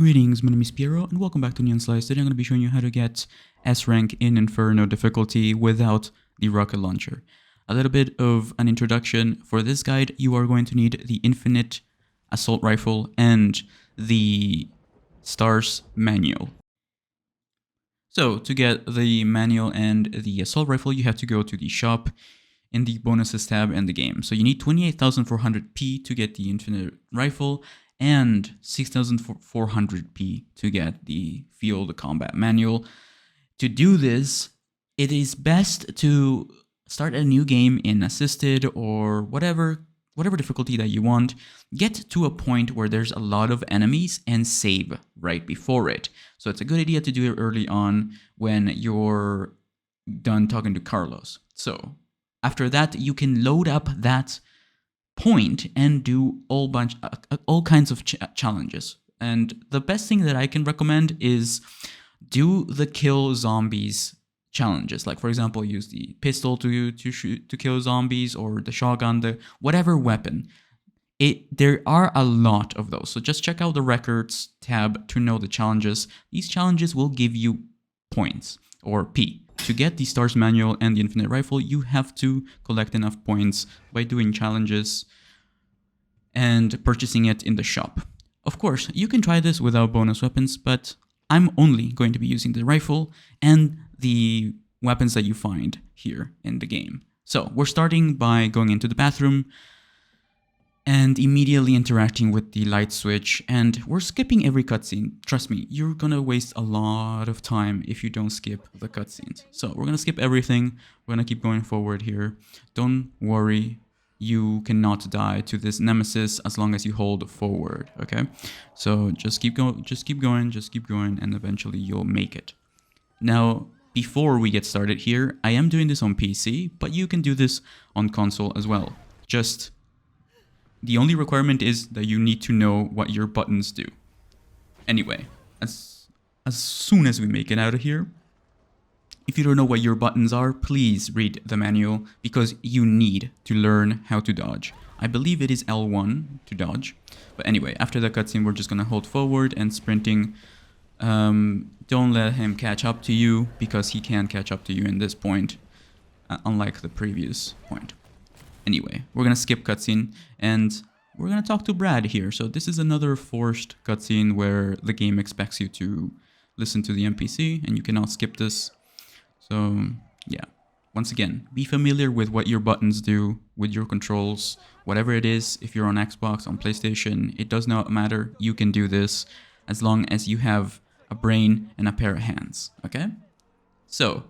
Greetings, my name is Piero and welcome back to Neon Slice. Today I'm going to be showing you how to get S rank in Inferno difficulty without the rocket launcher. A little bit of an introduction. For this guide, you are going to need the infinite assault rifle and the stars manual. So to get the manual and the assault rifle, you have to go to the shop in the bonuses tab in the game. So you need 28,400p to get the infinite rifle and 6,400p to get the field combat manual. To do this, it is best to start a new game in assisted or whatever difficulty that you want. Get to a point where there's a lot of enemies and save right before it. So it's a good idea to do it early on when you're done talking to Carlos. So after that, you can load up that point and do all kinds of challenges. And the best thing that I can recommend is do the kill zombies challenges. Like, for example, use the pistol to kill zombies, or the shotgun, the whatever weapon. There are a lot of those. So just check out the records tab to know the challenges. These challenges will give you points, or P. To get the stars manual and the infinite rifle, you have to collect enough points by doing challenges and purchasing it in the shop. Of course, you can try this without bonus weapons, but I'm only going to be using the rifle and the weapons that you find here in the game. So we're starting by going into the bathroom and immediately interacting with the light switch, and we're skipping every cutscene. Trust me, you're gonna waste a lot of time if you don't skip the cutscenes. So we're gonna skip everything. We're gonna keep going forward here. Don't worry, you cannot die to this nemesis as long as you hold forward, okay? So just keep going, and eventually you'll make it. Now, before we get started here, I am doing this on PC, but you can do this on console as well. The only requirement is that you need to know what your buttons do. Anyway, as soon as we make it out of here, if you don't know what your buttons are, please read the manual, because you need to learn how to dodge. I believe it is L1 to dodge. But anyway, after the cutscene, we're just going to hold forward and sprinting. Don't let him catch up to you, because he can't catch up to you in this point, unlike the previous point. Anyway, we're going to skip cutscene, and we're going to talk to Brad here. So this is another forced cutscene where the game expects you to listen to the NPC, and you cannot skip this. So, yeah. Once again, be familiar with what your buttons do, with your controls, whatever it is. If you're on Xbox, on PlayStation, it does not matter. You can do this as long as you have a brain and a pair of hands, okay? So,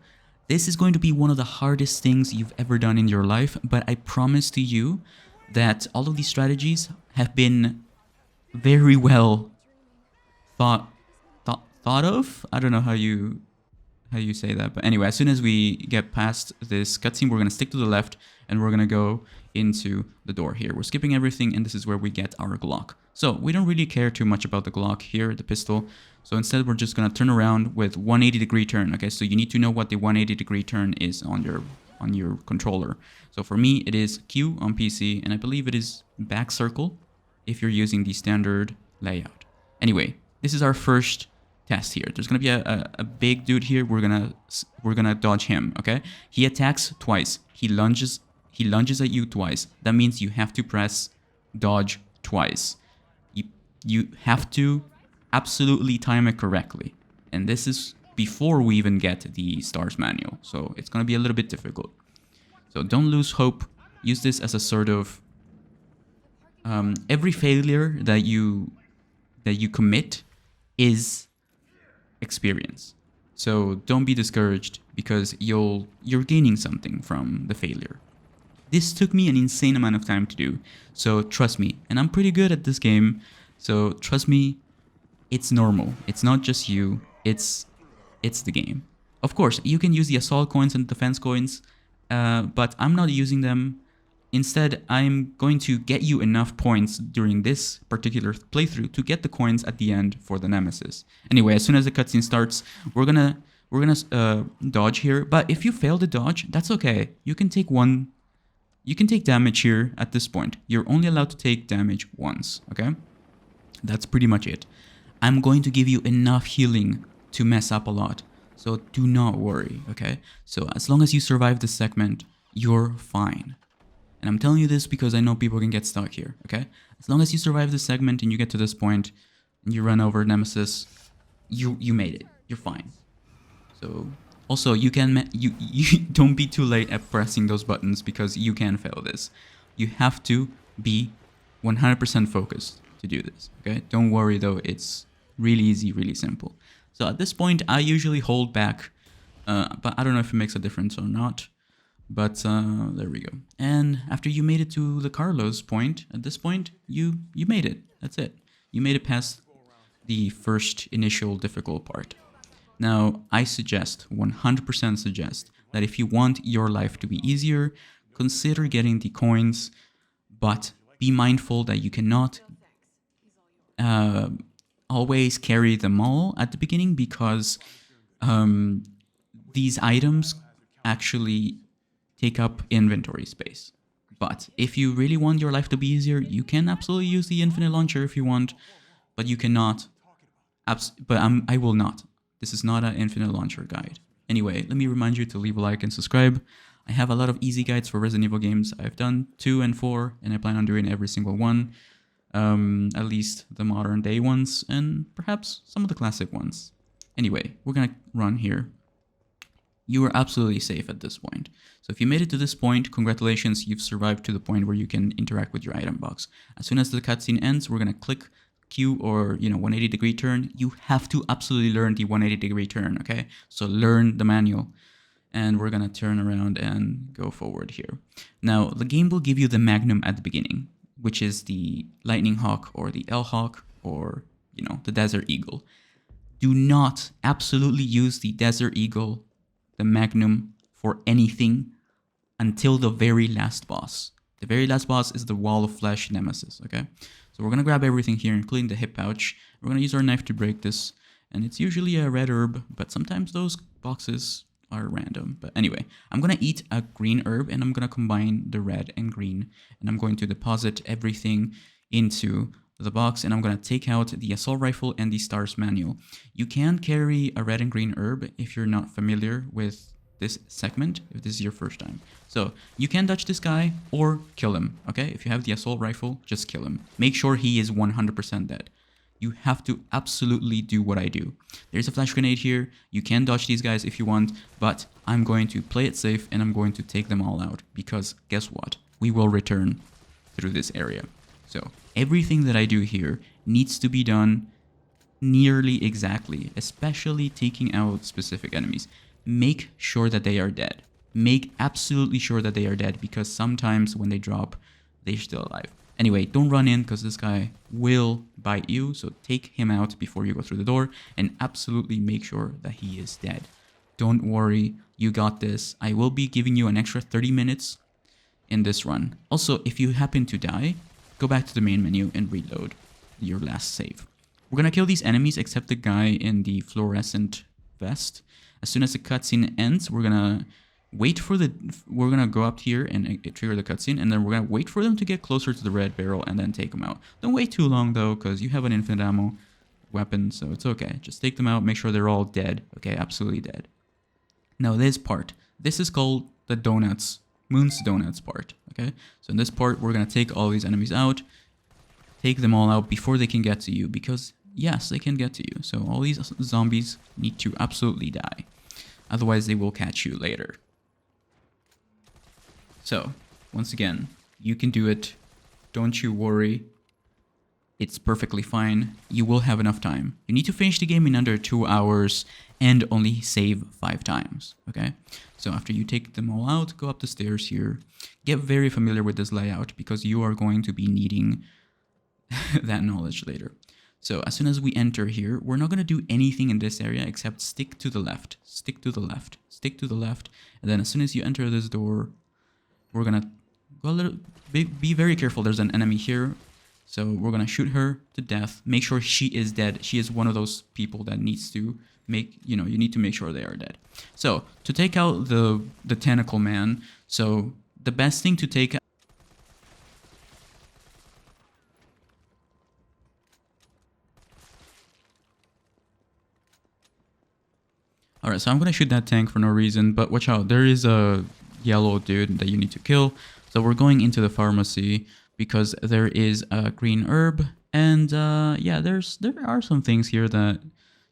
this is going to be one of the hardest things you've ever done in your life, but I promise to you that all of these strategies have been very well thought of. I don't know how you say that, but anyway, as soon as we get past this cutscene, we're gonna stick to the left and we're gonna go into the door here. We're skipping everything, and this is where we get our Glock. So we don't really care too much about the Glock here, the pistol. So instead, we're just gonna turn around with 180-degree turn. Okay, so you need to know what the 180-degree turn is on your controller. So for me, it is Q on PC, and I believe it is back circle if you're using the standard layout. Anyway, this is our first test here. There's gonna be a big dude here. We're gonna dodge him. Okay, he attacks twice. He lunges at you twice. That means you have to press dodge twice. You have to absolutely time it correctly, and this is before we even get the stars manual, so it's gonna be a little bit difficult. So don't lose hope. Use this as a sort of every failure that you commit is experience. So don't be discouraged, because you're gaining something from the failure. This took me an insane amount of time to do, so trust me, and I'm pretty good at this game, so trust me, it's normal. It's not just you, it's the game. Of course, you can use the assault coins and defense coins, but I'm not using them. Instead, I'm going to get you enough points during this particular playthrough to get the coins at the end for the nemesis. Anyway, as soon as the cutscene starts, we're gonna dodge here. But if you fail to dodge, that's okay. You can take damage here at this point. You're only allowed to take damage once, okay? That's pretty much it. I'm going to give you enough healing to mess up a lot. So do not worry, okay? So as long as you survive this segment, you're fine. And I'm telling you this because I know people can get stuck here, okay? As long as you survive this segment and you get to this point and you run over Nemesis, you made it. You're fine. So also you can you don't be too late at pressing those buttons because you can fail this. You have to be 100% focused to do this, okay? Don't worry though, it's really easy, really simple. So at this point, I usually hold back, but I don't know if it makes a difference or not. But there we go. And after you made it to the Carlos point, at this point, you made it. That's it. You made it past the first initial difficult part. Now, I suggest, 100% suggest, that if you want your life to be easier, consider getting the coins, but be mindful that you cannot always carry them all at the beginning because these items actually take up inventory space. But if you really want your life to be easier, you can absolutely use the infinite launcher if you want, but you cannot. I will not. This is not an infinite launcher guide. Anyway, let me remind you to leave a like and subscribe. I have a lot of easy guides for Resident Evil games. I've done 2 and 4, and I plan on doing every single one. At least the modern day ones, and perhaps some of the classic ones. Anyway, we're gonna run here. You are absolutely safe at this point. So if you made it to this point, congratulations, you've survived to the point where you can interact with your item box. As soon as the cutscene ends, we're gonna click Q or 180-degree turn. You have to absolutely learn the 180-degree turn, okay? So learn the manual. And we're gonna turn around and go forward here. Now, the game will give you the Magnum at the beginning, which is the Lightning Hawk or the L Hawk or, the Desert Eagle. Do not absolutely use the Desert Eagle, the Magnum, for anything until the very last boss. The very last boss is the Wall of Flesh Nemesis, okay? So we're gonna grab everything here, including the hip pouch. We're gonna use our knife to break this, and it's usually a red herb, but sometimes those boxes are random. But anyway, I'm gonna eat a green herb and I'm gonna combine the red and green, and I'm going to deposit everything into the box, and I'm gonna take out the assault rifle and the stars manual. You can carry a red and green herb if you're not familiar with this segment, if this is your first time. So you can dodge this guy or kill him, okay? If you have the assault rifle, just kill him. Make sure he is 100% dead. You have to absolutely do what I do. There's a flash grenade here. You can dodge these guys if you want, but I'm going to play it safe and I'm going to take them all out because guess what? We will return through this area. So everything that I do here needs to be done nearly exactly, especially taking out specific enemies. Make sure that they are dead. Make absolutely sure that they are dead because sometimes when they drop, they're still alive. Anyway, don't run in because this guy will bite you, so take him out before you go through the door and absolutely make sure that he is dead. Don't worry, you got this. I will be giving you an extra 30 minutes in this run. Also, if you happen to die, go back to the main menu and reload your last save. We're gonna kill these enemies except the guy in the fluorescent vest. As soon as the cutscene ends, we're gonna go up here and trigger the cutscene, and then we're gonna wait for them to get closer to the red barrel and then take them out. Don't wait too long though, because you have an infinite ammo weapon, so it's okay. Just take them out, make sure they're all dead, okay, absolutely dead. Now this part, this is called the Moon's Donuts part, okay? So in this part, we're gonna take all these enemies out, take them all out before they can get to you, because yes, they can get to you. So all these zombies need to absolutely die. Otherwise, they will catch you later. So, once again, you can do it. Don't you worry. It's perfectly fine. You will have enough time. You need to finish the game in under 2 hours and only save 5 times, okay? So after you take them all out, go up the stairs here. Get very familiar with this layout because you are going to be needing that knowledge later. So as soon as we enter here, we're not going to do anything in this area except stick to the left, stick to the left, stick to the left. And then as soon as you enter this door, we're going to go a little, be very careful. There's an enemy here. So we're going to shoot her to death. Make sure she is dead. She is one of those people that needs to you need to make sure they are dead. So to take out the tentacle man, so the best thing to take Alright, so I'm gonna shoot that tank for no reason, but watch out, there is a yellow dude that you need to kill. So we're going into the pharmacy because there is a green herb, and yeah, there are some things here that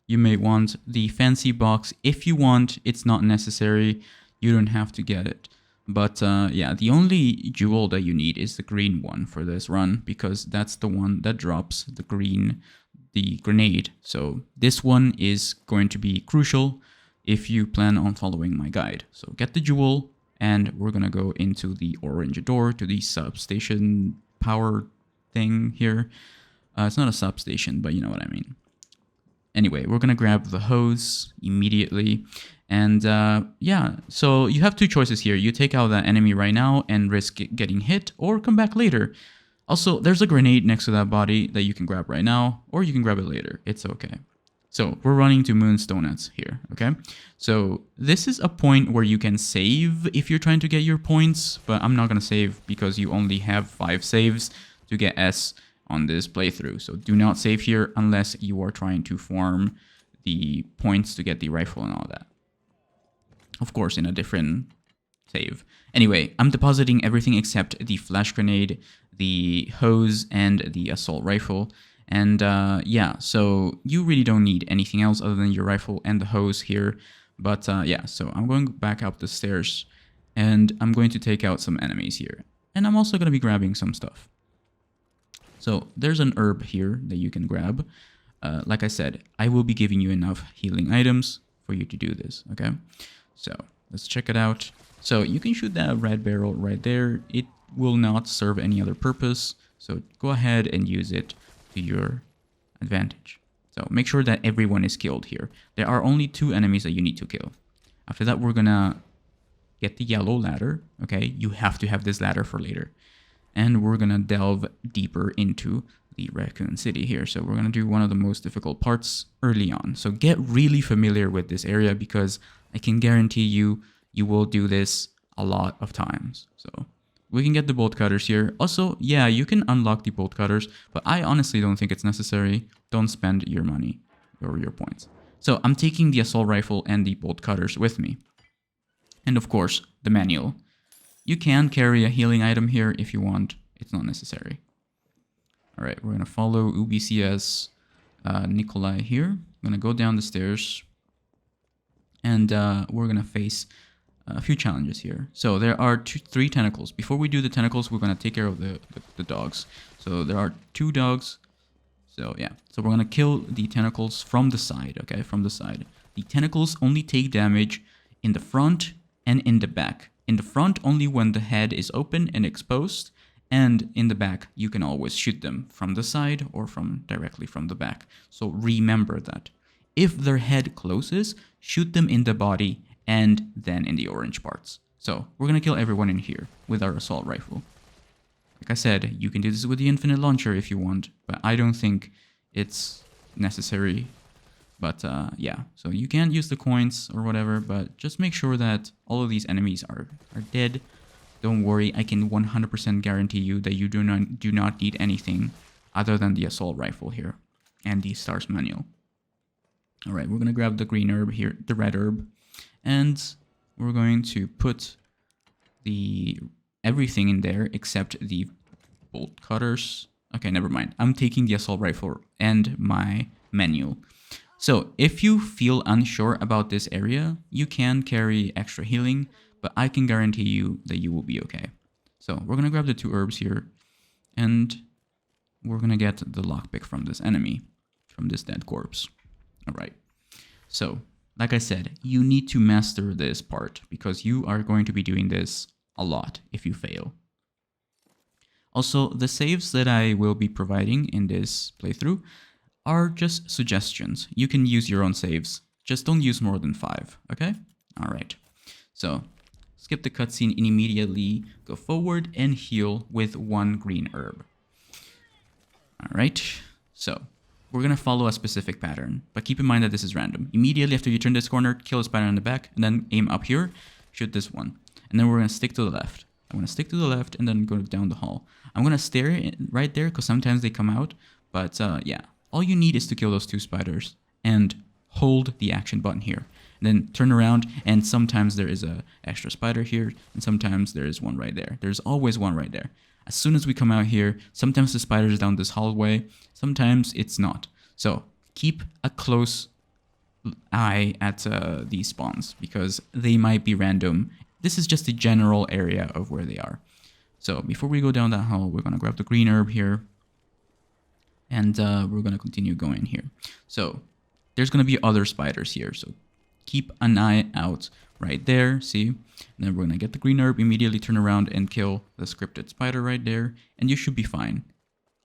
you may want. The fancy box, if you want, it's not necessary. You don't have to get it. But yeah, the only jewel that you need is the green one for this run, because that's the one that drops the grenade. So this one is going to be crucial if you plan on following my guide. So get the jewel, and we're gonna go into the orange door to the substation power thing here. It's not a substation, but you know what I mean. Anyway, we're gonna grab the hose immediately. And yeah, so you have two choices here. You take out that enemy right now and risk getting hit, or come back later. Also, there's a grenade next to that body that you can grab right now, or you can grab it later. It's okay. So we're running to Moon's Donuts here, okay? So this is a point where you can save if you're trying to get your points, but I'm not gonna save because you only have 5 saves to get S on this playthrough. So do not save here unless you are trying to farm the points to get the rifle and all that. Of course, in a different save. Anyway, I'm depositing everything except the flash grenade, the hose, and the assault rifle. And yeah, so you really don't need anything else other than your rifle and the hose here. But yeah, so I'm going back up the stairs, and I'm going to take out some enemies here. And I'm also going to be grabbing some stuff. So there's an herb here that you can grab. Like I said, I will be giving you enough healing items for you to do this, okay? So let's check it out. So you can shoot that red barrel right there. It will not serve any other purpose. So go ahead and use it to your advantage. So make sure that everyone is killed here. There are only 2 enemies that you need to kill. After that, we're gonna get the yellow ladder. Okay, you have to have this ladder for later. And we're gonna delve deeper into the Raccoon City here. So we're gonna do one of the most difficult parts early on. So get really familiar with this area, because I can guarantee you will do this a lot of times. So we can get the bolt cutters here. Also, yeah, you can unlock the bolt cutters, but I honestly don't think it's necessary. Don't spend your money or your points. So I'm taking the assault rifle and the bolt cutters with me. And of course, the manual. You can carry a healing item here if you want. It's not necessary. All right, we're gonna follow UBCS Nikolai here. I'm gonna go down the stairs, and we're gonna face a few challenges here. So there are 3 tentacles. Before we do the tentacles, we're gonna take care of the dogs. So there are 2 dogs. So yeah, so we're gonna kill the tentacles from the side, okay, from the side. The tentacles only take damage in the front and in the back. In the front, only when the head is open and exposed, and in the back, you can always shoot them from the side or directly from the back. So remember that. If their head closes, shoot them in the body and then in the orange parts. So we're gonna kill everyone in here with our assault rifle. Like I said, you can do this with the infinite launcher if you want, but I don't think it's necessary. But yeah, so you can use the coins or whatever, but just make sure that all of these enemies are dead. Don't worry, I can 100% guarantee you that you do not need anything other than the assault rifle here and the stars manual. All right, we're gonna grab the green herb here, the red herb, and we're going to put everything in there except the bolt cutters. Okay, never mind. I'm taking the assault rifle and my manual. So if you feel unsure about this area, you can carry extra healing, but I can guarantee you that you will be okay. So we're gonna grab the 2 herbs here, and we're gonna get the lockpick from this enemy, from this dead corpse. All right. So like I said, you need to master this part because you are going to be doing this a lot if you fail. Also, the saves that I will be providing in this playthrough are just suggestions. You can use your own saves. Just don't use more than 5, okay? All right. So skip the cutscene and immediately go forward and heal with 1 green herb. All right. So we're going to follow a specific pattern, but keep in mind that this is random. Immediately after you turn this corner, kill a spider in the back, and then aim up here, shoot this one. And then we're going to stick to the left. I'm going to stick to the left and then go down the hall. I'm going to stare right there because sometimes they come out, but yeah. All you need is to kill those 2 spiders, and hold the action button here. And then turn around, and sometimes there is a extra spider here, and sometimes there is one right there. There's always one right there. As soon as we come out here, sometimes the spider is down this hallway, sometimes it's not. So keep a close eye at these spawns, because they might be random. This is just the general area of where they are. So before we go down that hall, we're going to grab the green herb here, and we're going to continue going here. So there's going to be other spiders here, so keep an eye out right there, see? And then we're going to get the green herb, immediately turn around and kill the scripted spider right there, and you should be fine.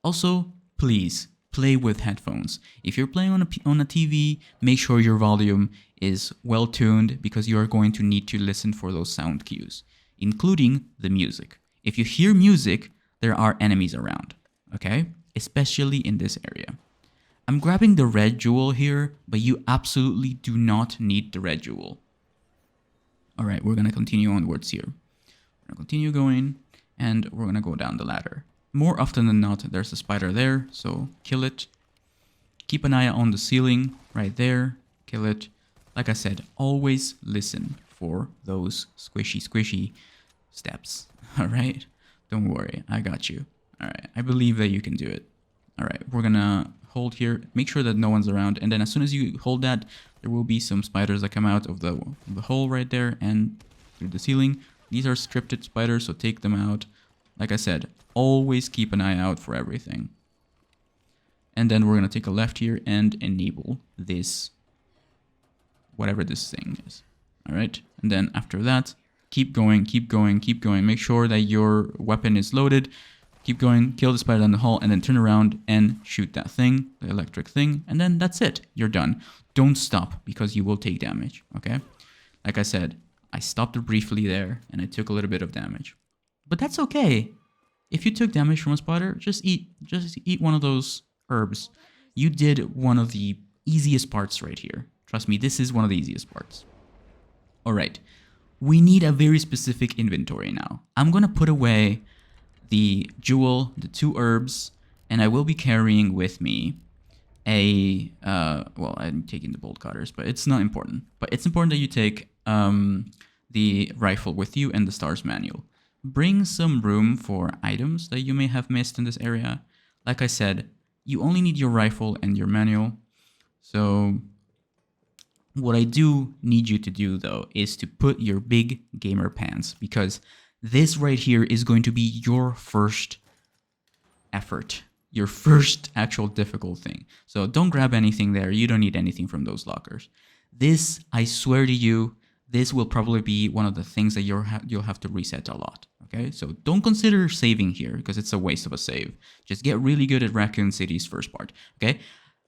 Also, please play with headphones. If you're playing on a TV, make sure your volume is well tuned, because you are going to need to listen for those sound cues, including the music. If you hear music, there are enemies around, okay? Especially in this area. I'm grabbing the red jewel here, but you absolutely do not need the red jewel. Alright, we're going to continue onwards here. We're going to continue going, and we're going to go down the ladder. More often than not, there's a spider there, so kill it. Keep an eye on the ceiling right there, kill it. Like I said, always listen for those squishy steps. Alright, don't worry, I got you. Alright, I believe that you can do it. Alright, we're going to hold here, make sure that no one's around, and then as soon as you hold that, there will be some spiders that come out of the hole right there and through the ceiling. These are scripted spiders, so take them out. Like I said, always keep an eye out for everything. And then we're going to take a left here and enable this, whatever this thing is. Alright, and then after that, keep going. Make sure that your weapon is loaded. Keep going, kill the spider down the hall, and then turn around and shoot that thing, the electric thing, and then that's it. You're done. Don't stop, because you will take damage, okay? Like I said, I stopped briefly there, and I took a little bit of damage. But that's okay. If you took damage from a spider, just eat one of those herbs. You did one of the easiest parts right here. Trust me, this is one of the easiest parts. Alright, we need a very specific inventory now. I'm gonna put away the jewel, the 2 herbs, and I will be carrying with me a, well, I'm taking the bolt cutters, but it's not important. But it's important that you take the rifle with you and the stars manual. Bring some room for items that you may have missed in this area. Like I said, you only need your rifle and your manual. So what I do need you to do, though, is to put your big gamer pants, because this right here is going to be your first effort, your first actual difficult thing. So don't grab anything there. You don't need anything from those lockers. This, I swear to you, this will probably be one of the things that you'll have to reset a lot. Okay, so don't consider saving here, because it's a waste of a save. Just get really good at Raccoon City's first part. Okay,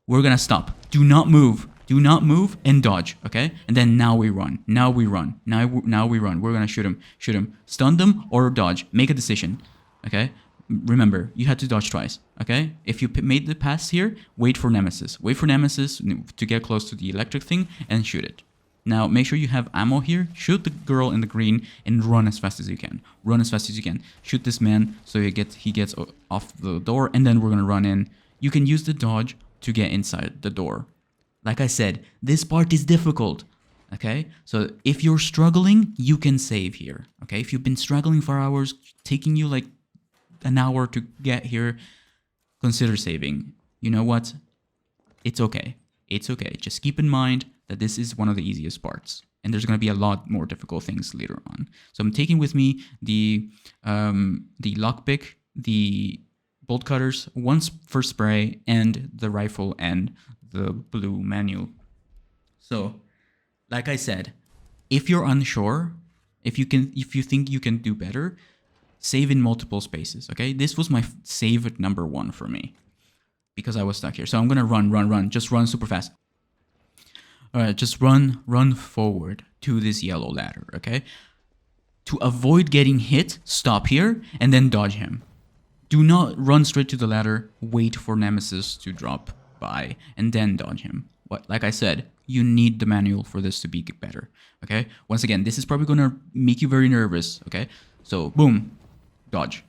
we're gonna stop. Do not move. Do not move and dodge, okay? And then now we run. Now we run. Now we run. We're gonna shoot him. Shoot him. Stun them or dodge. Make a decision, okay? Remember, you had to dodge twice, okay? If you made the pass here, wait for Nemesis. Wait for Nemesis to get close to the electric thing and shoot it. Now, make sure you have ammo here. Shoot the girl in the green and run as fast as you can. Run as fast as you can. Shoot this man so he gets off the door, and then we're gonna run in. You can use the dodge to get inside the door. Like I said, this part is difficult, okay? So if you're struggling, you can save here, okay? If you've been struggling for hours, taking you like an hour to get here, consider saving. You know what? It's okay. It's okay. Just keep in mind that this is one of the easiest parts, and there's going to be a lot more difficult things later on. So I'm taking with me the lockpick, the bolt cutters, one for spray, and the rifle and the blue manual. So, like I said, if you're unsure, if you think you can do better, save in multiple spaces, okay? This was my save at number 1 for me, because I was stuck here. So I'm gonna run, just run super fast. Alright, just run forward to this yellow ladder, okay? To avoid getting hit, stop here, and then dodge him. Do not run straight to the ladder, wait for Nemesis to drop by, and then dodge him. But like I said, you need the manual for this to be better, okay? Once again, this is probably gonna make you very nervous, okay? So, boom, dodge.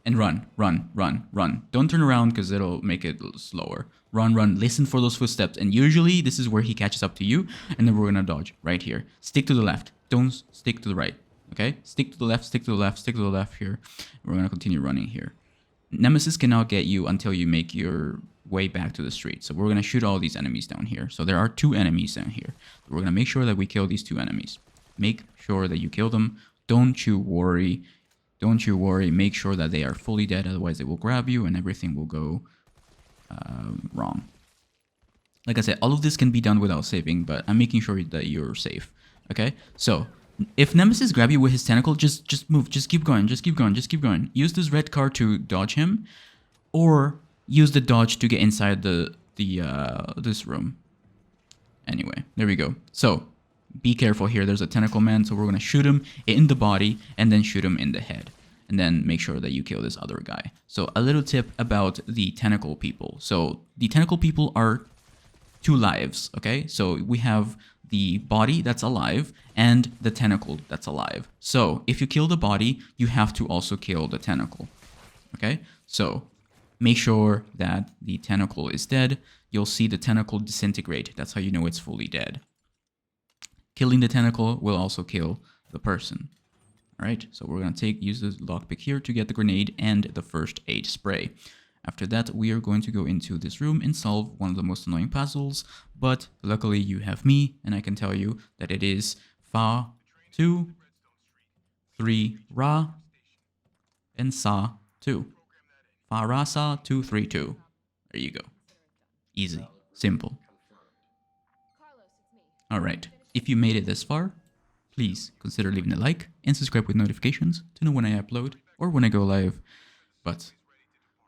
And run, run, run, run. Don't turn around because it'll make it slower. Run, run, listen for those footsteps. And usually this is where he catches up to you, and then we're gonna dodge right here. Stick to the left, don't stick to the right, okay? Stick to the left, stick to the left, stick to the left here. We're gonna continue running here. Nemesis cannot get you until you make your way back to the street. So we're gonna shoot all these enemies down here. So there are 2 enemies down here. We're gonna make sure that we kill these 2 enemies. Make sure that you kill them. Don't you worry. Don't you worry, make sure that they are fully dead, otherwise they will grab you and everything will go wrong. Like I said, all of this can be done without saving, but I'm making sure that you're safe, okay? So, if Nemesis grab you with his tentacle, just move, just keep going, just keep going, just keep going. Use this red card to dodge him, or use the dodge to get inside this room. Anyway, there we go. So, be careful here, there's a tentacle man, so we're going to shoot him in the body and then shoot him in the head. And then make sure that you kill this other guy. So a little tip about the tentacle people. So the tentacle people are 2 lives, okay? So we have the body that's alive and the tentacle that's alive. So if you kill the body, you have to also kill the tentacle, okay? So make sure that the tentacle is dead. You'll see the tentacle disintegrate. That's how you know it's fully dead. Killing the tentacle will also kill the person. All right, so we're going to use the lockpick here to get the grenade and the first aid spray. After that, we are going to go into this room and solve one of the most annoying puzzles, but luckily you have me, and I can tell you that it is Fa 2, 3 Ra, and Sa 2. Fa Ra Sa 2 3 2. There you go. Easy, simple. All right, if you made it this far, please consider leaving a like and subscribe with notifications to know when I upload or when I go live. But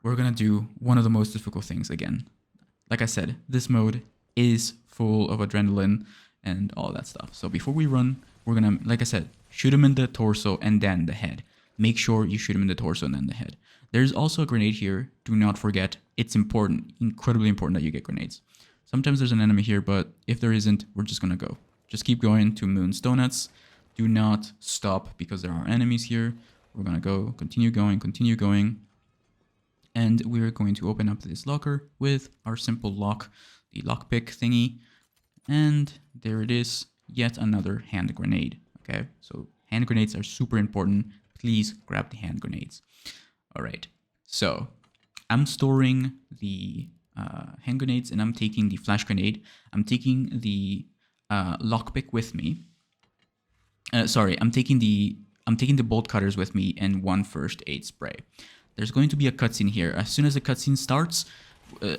we're gonna do one of the most difficult things again. Like I said, this mode is full of adrenaline and all that stuff. So before we run, we're gonna, like I said, shoot him in the torso and then the head. Make sure you shoot him in the torso and then the head. There's also a grenade here. Do not forget, it's important, incredibly important that you get grenades. Sometimes there's an enemy here, but if there isn't, we're just gonna go. Just keep going to Moon's Donuts. Do not stop because there are enemies here. We're gonna go, continue going. And we're going to open up this locker with our simple lock, the lockpick thingy. And there it is, yet another hand grenade, okay? So hand grenades are super important. Please grab the hand grenades. All right, so I'm storing the hand grenades and I'm taking the flash grenade. I'm taking the lockpick with me. I'm taking the bolt cutters with me and 1 first aid spray. There's going to be a cutscene here. As soon as the cutscene starts,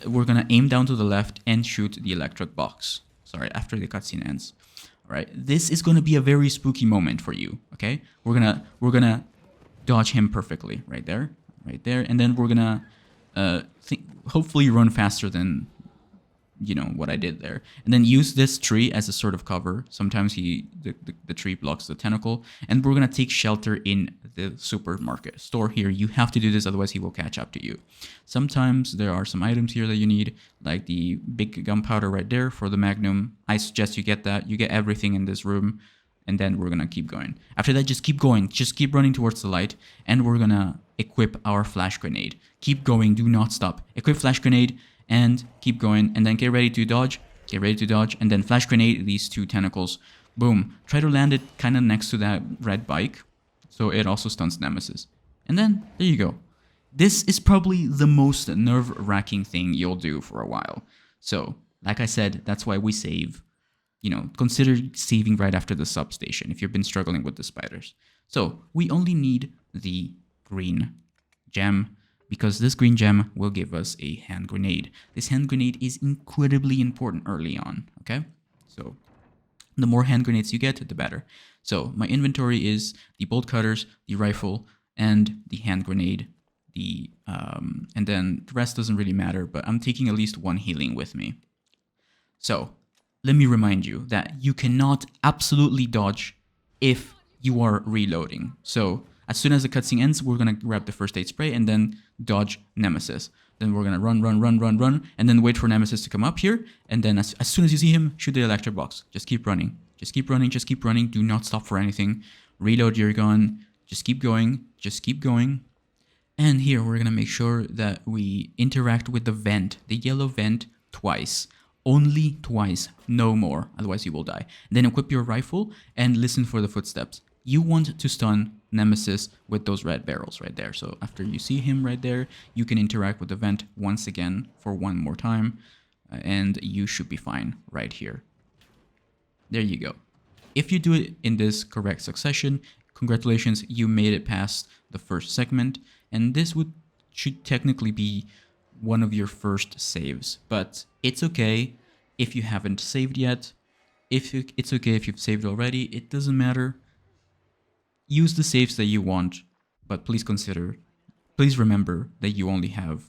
we're gonna aim down to the left and shoot the electric box. Sorry, after the cutscene ends. All right, this is gonna be a very spooky moment for you. Okay, we're gonna dodge him perfectly right there, and then we're gonna hopefully run faster than what I did there, and then use this tree as a sort of cover. Sometimes the tree blocks the tentacle, and we're gonna take shelter in the supermarket store here. You have to do this, otherwise he will catch up to you. Sometimes there are some items here that you need, like the big gunpowder right there for the magnum. I suggest you get that. You get everything in this room, and then we're gonna keep going. After that, just keep going. Just keep running towards the light, and we're gonna equip our flash grenade. Keep going. Do not stop. Equip flash grenade. And keep going, and then get ready to dodge, and then flash grenade these 2 tentacles. Boom. Try to land it kind of next to that red bike, so it also stuns Nemesis. And then, there you go. This is probably the most nerve-wracking thing you'll do for a while. So, like I said, that's why we save. Consider saving right after the substation if you've been struggling with the spiders. So, we only need the green gem, because this green gem will give us a hand grenade. This hand grenade is incredibly important early on, okay? So the more hand grenades you get, the better. So my inventory is the bolt cutters, the rifle, and the hand grenade. And then the rest doesn't really matter, but I'm taking at least 1 healing with me. So let me remind you that you cannot absolutely dodge if you are reloading. So as soon as the cutscene ends, we're going to grab the first aid spray and then dodge Nemesis. Then we're going to run, and then wait for Nemesis to come up here. And then as soon as you see him, shoot the electric box. Just keep running. Just keep running. Do not stop for anything. Reload your gun. Just keep going. And here we're gonna make sure that we interact with the vent, the yellow vent, twice. Only twice, no more, otherwise you will die. Then equip your rifle and listen for the footsteps. You want to stun Nemesis with those red barrels right there. So after you see him right there, you can interact with the vent once again for one more time, and you should be fine right here. There you go. If you do it in this correct succession, congratulations, you made it past the first segment, and this should technically be one of your first saves, but it's okay if you haven't saved yet. It's okay if you've saved already, it doesn't matter. Use the saves that you want, but please remember that you only have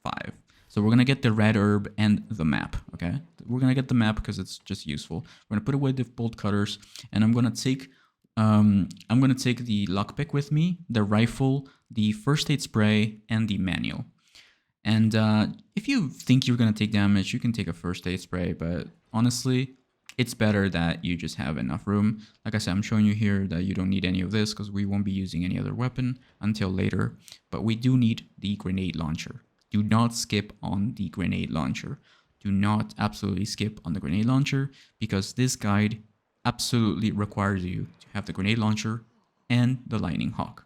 5. So we're gonna get the red herb and the map, okay? We're gonna get the map because it's just useful. We're gonna put away the bolt cutters, and I'm gonna take the lockpick with me, the rifle, the first aid spray, and the manual. And if you think you're gonna take damage, you can take a first aid spray, but honestly, it's better that you just have enough room. Like I said, I'm showing you here that you don't need any of this because we won't be using any other weapon until later, but we do need the grenade launcher. Do not skip on the grenade launcher. Do not absolutely skip on the grenade launcher because this guide absolutely requires you to have the grenade launcher and the lightning hawk.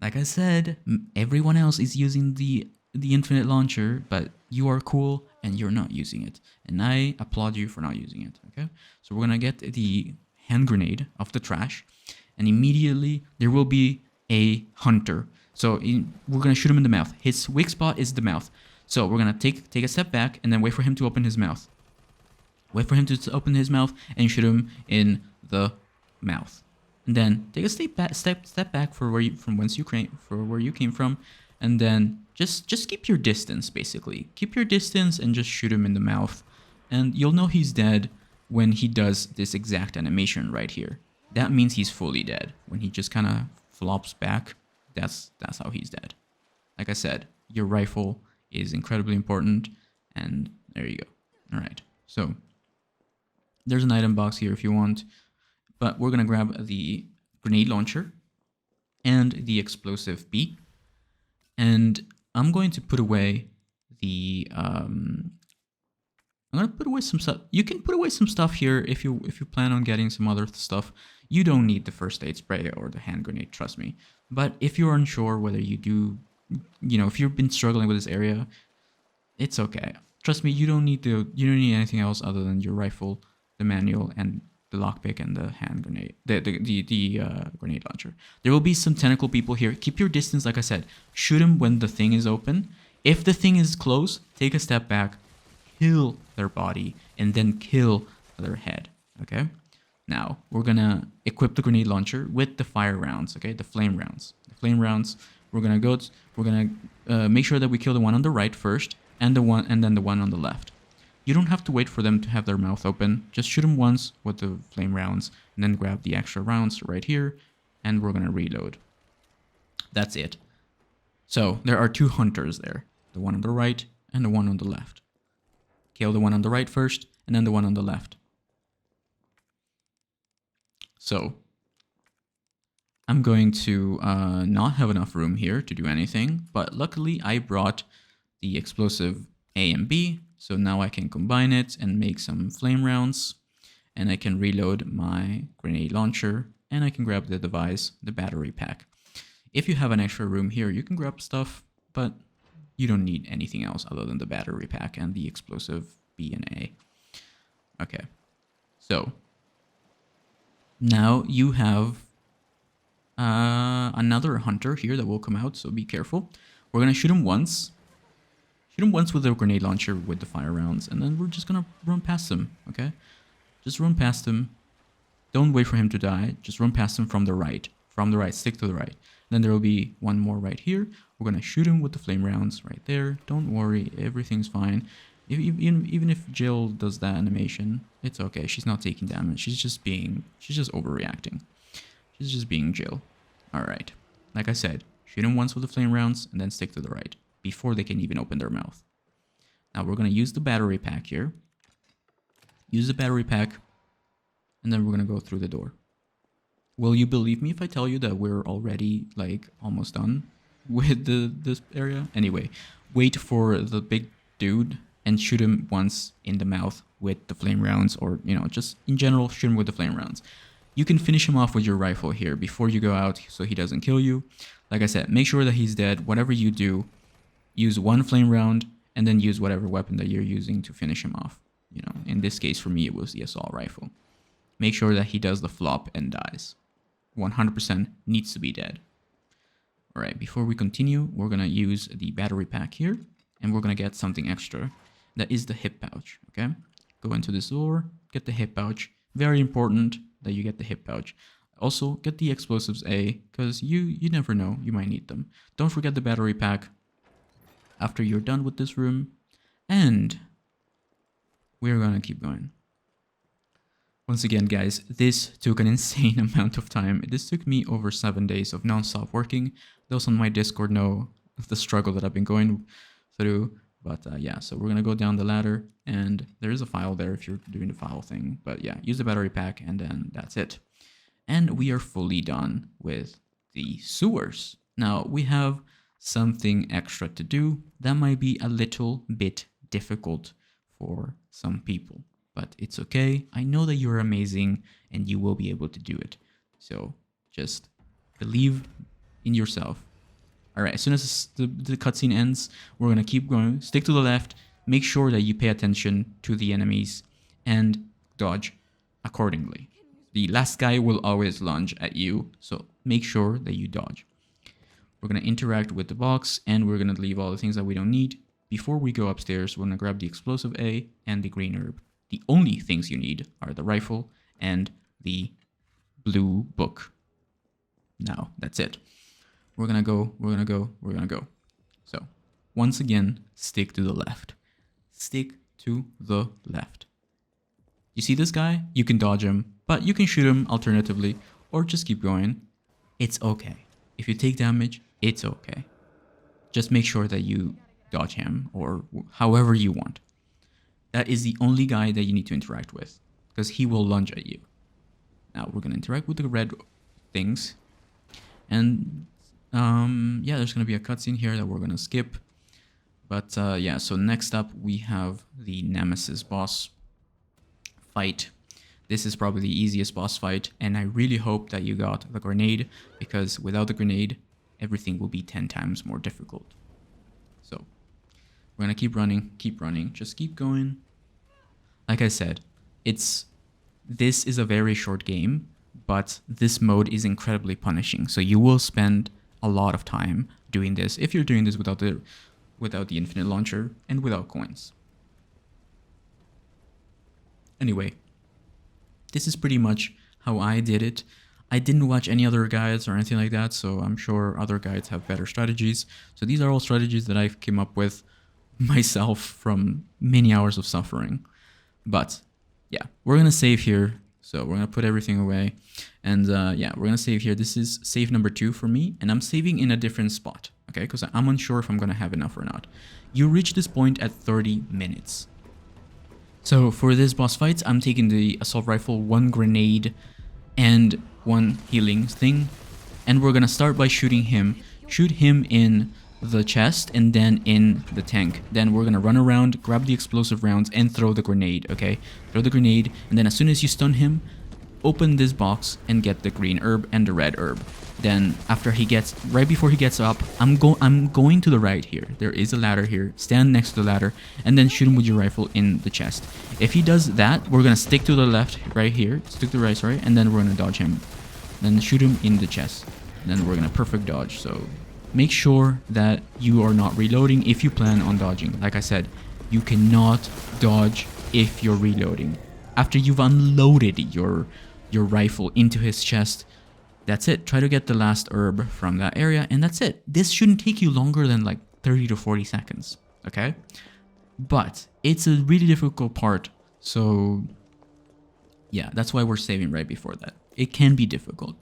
Like I said, everyone else is using the infinite launcher, but you are cool and you're not using it. And I applaud you for not using it, okay? So we're gonna get the hand grenade off the trash, and immediately there will be a hunter. So we're gonna shoot him in the mouth. His weak spot is the mouth. So we're gonna take a step back and then wait for him to open his mouth. Wait for him to open his mouth and shoot him in the mouth. And then take a step back for where you came from, and then just keep your distance, basically. Keep your distance and just shoot him in the mouth. And you'll know he's dead when he does this exact animation right here. That means he's fully dead. When he just kind of flops back, that's how he's dead. Like I said, your rifle is incredibly important, and there you go. All right, so there's an item box here if you want, but we're gonna grab the grenade launcher and the explosive B, and I'm going to put away the I'm gonna put away some stuff. You can put away some stuff here if you plan on getting some other stuff. You don't need the first aid spray or the hand grenade, trust me. But if you're unsure whether you do, if you've been struggling with this area, it's okay. Trust me, you don't need anything else other than your rifle, the manual, and the lockpick and the hand grenade, the grenade launcher. There will be some tentacle people here. Keep your distance, like I said. Shoot them when the thing is open. If the thing is close, take a step back, kill their body, and then kill their head. Okay. Now we're gonna equip the grenade launcher with the fire rounds. Okay, the flame rounds. The flame rounds. We're gonna make sure that we kill the one on the right first, and then the one on the left. You don't have to wait for them to have their mouth open. Just shoot them once with the flame rounds, and then grab the extra rounds right here, and we're gonna reload. That's it. So there are 2 hunters there, the one on the right and the one on the left. Kill the one on the right first, and then the one on the left. So I'm going to not have enough room here to do anything, but luckily I brought the explosive A and B, so now I can combine it and make some flame rounds, and I can reload my grenade launcher, and I can grab the device, the battery pack. If you have an extra room here, you can grab stuff, but you don't need anything else other than the battery pack and the explosive B and A. Okay, so now you have another hunter here that will come out, so be careful. We're gonna shoot him once. Shoot him once with a grenade launcher with the fire rounds, and then we're just gonna run past him, okay? Just run past him. Don't wait for him to die. Just run past him from the right. From the right, stick to the right. Then there will be one more right here. We're gonna shoot him with the flame rounds right there. Don't worry, everything's fine. Even if Jill does that animation, it's okay. She's not taking damage. She's just overreacting. She's just being Jill. All right. Like I said, shoot him once with the flame rounds and then stick to the right before they can even open their mouth. Now we're gonna use the battery pack here. Use the battery pack, and then we're gonna go through the door. Will you believe me if I tell you that we're already like almost done? with this area. Anyway, wait for the big dude and shoot him once in the mouth with the flame rounds, or you know, just in general, shoot him with the flame rounds. You can finish him off with your rifle here before you go out, so he doesn't kill you. Like I said, make sure that he's dead. Whatever you do, use one flame round and then use whatever weapon that you're using to finish him off. You know, in this case for me it was the assault rifle. Make sure that he does the flop and dies. 100% needs to be dead. Alright, before we continue, we're gonna use the battery pack here, and we're gonna get something extra. That is the hip pouch, okay? Go into this door, get the hip pouch. Very important that you get the hip pouch. Also, get the explosives A, because you never know, you might need them. Don't forget the battery pack after you're done with this room, and we're gonna keep going. Once again, guys, this took an insane amount of time. This took me over 7 days of non-stop working. Those on my Discord know the struggle that I've been going through. But yeah, so we're gonna go down the ladder, and there is a file there if you're doing the file thing. But yeah, use the battery pack, and then that's it. And we are fully done with the sewers. Now, we have something extra to do that might be a little bit difficult for some people. But it's okay. I know that you're amazing and you will be able to do it. So just believe in yourself. All right, as soon as the cutscene ends, we're going to keep going. Stick to the left. Make sure that you pay attention to the enemies and dodge accordingly. The last guy will always lunge at you, so make sure that you dodge. We're going to interact with the box, and we're going to leave all the things that we don't need. Before we go upstairs, we're going to grab the explosive A and the green herb. The only things you need are the rifle and the blue book. Now, that's it. We're gonna go, we're gonna go, we're gonna go. So, once again, stick to the left. Stick to the left. You see this guy? You can dodge him, but you can shoot him alternatively, or just keep going. It's okay. If you take damage, it's okay. Just make sure that you dodge him, or however you want. That is the only guy that you need to interact with, because he will lunge at you. Now we're gonna interact with the red things, and yeah, there's gonna be a cutscene here that we're gonna skip. But yeah, so next up we have the Nemesis boss fight. This is probably the easiest boss fight, and I really hope that you got the grenade, because without the grenade, everything will be 10 times more difficult. So we're gonna keep running, just keep going. Like I said, this is a very short game, but this mode is incredibly punishing. So you will spend a lot of time doing this if you're doing this without the infinite launcher and without coins. Anyway, this is pretty much how I did it. I didn't watch any other guides or anything like that, so I'm sure other guides have better strategies. So these are all strategies that I've came up with myself from many hours of suffering. But yeah, we're gonna save here. So we're gonna put everything away, and yeah, we're gonna save here. This is save number 2 for me, and I'm saving in a different spot, okay? Because I'm unsure if I'm gonna have enough or not. You reach this point at 30 minutes. So for this boss fight, I'm taking the assault rifle, 1 grenade, and 1 healing thing, and we're gonna start by shooting him. Shoot him in the chest and then in the tank. Then we're gonna run around, grab the explosive rounds, and throw the grenade, okay? Throw the grenade, and then as soon as you stun him, open this box and get the green herb and the red herb. Then right before he gets up, I'm going to the right here. There is a ladder here. Stand next to the ladder and then shoot him with your rifle in the chest. If he does that, we're gonna stick to the left right here. Stick to the right, sorry, and then we're gonna dodge him. Then shoot him in the chest. And then we're gonna perfect dodge. So make sure that you are not reloading if you plan on dodging. Like I said, you cannot dodge if you're reloading. After you've unloaded your rifle into his chest, that's it. Try to get the last herb from that area, and that's it. This shouldn't take you longer than like 30 to 40 seconds, okay? But it's a really difficult part, so yeah, that's why we're saving right before that. It can be difficult.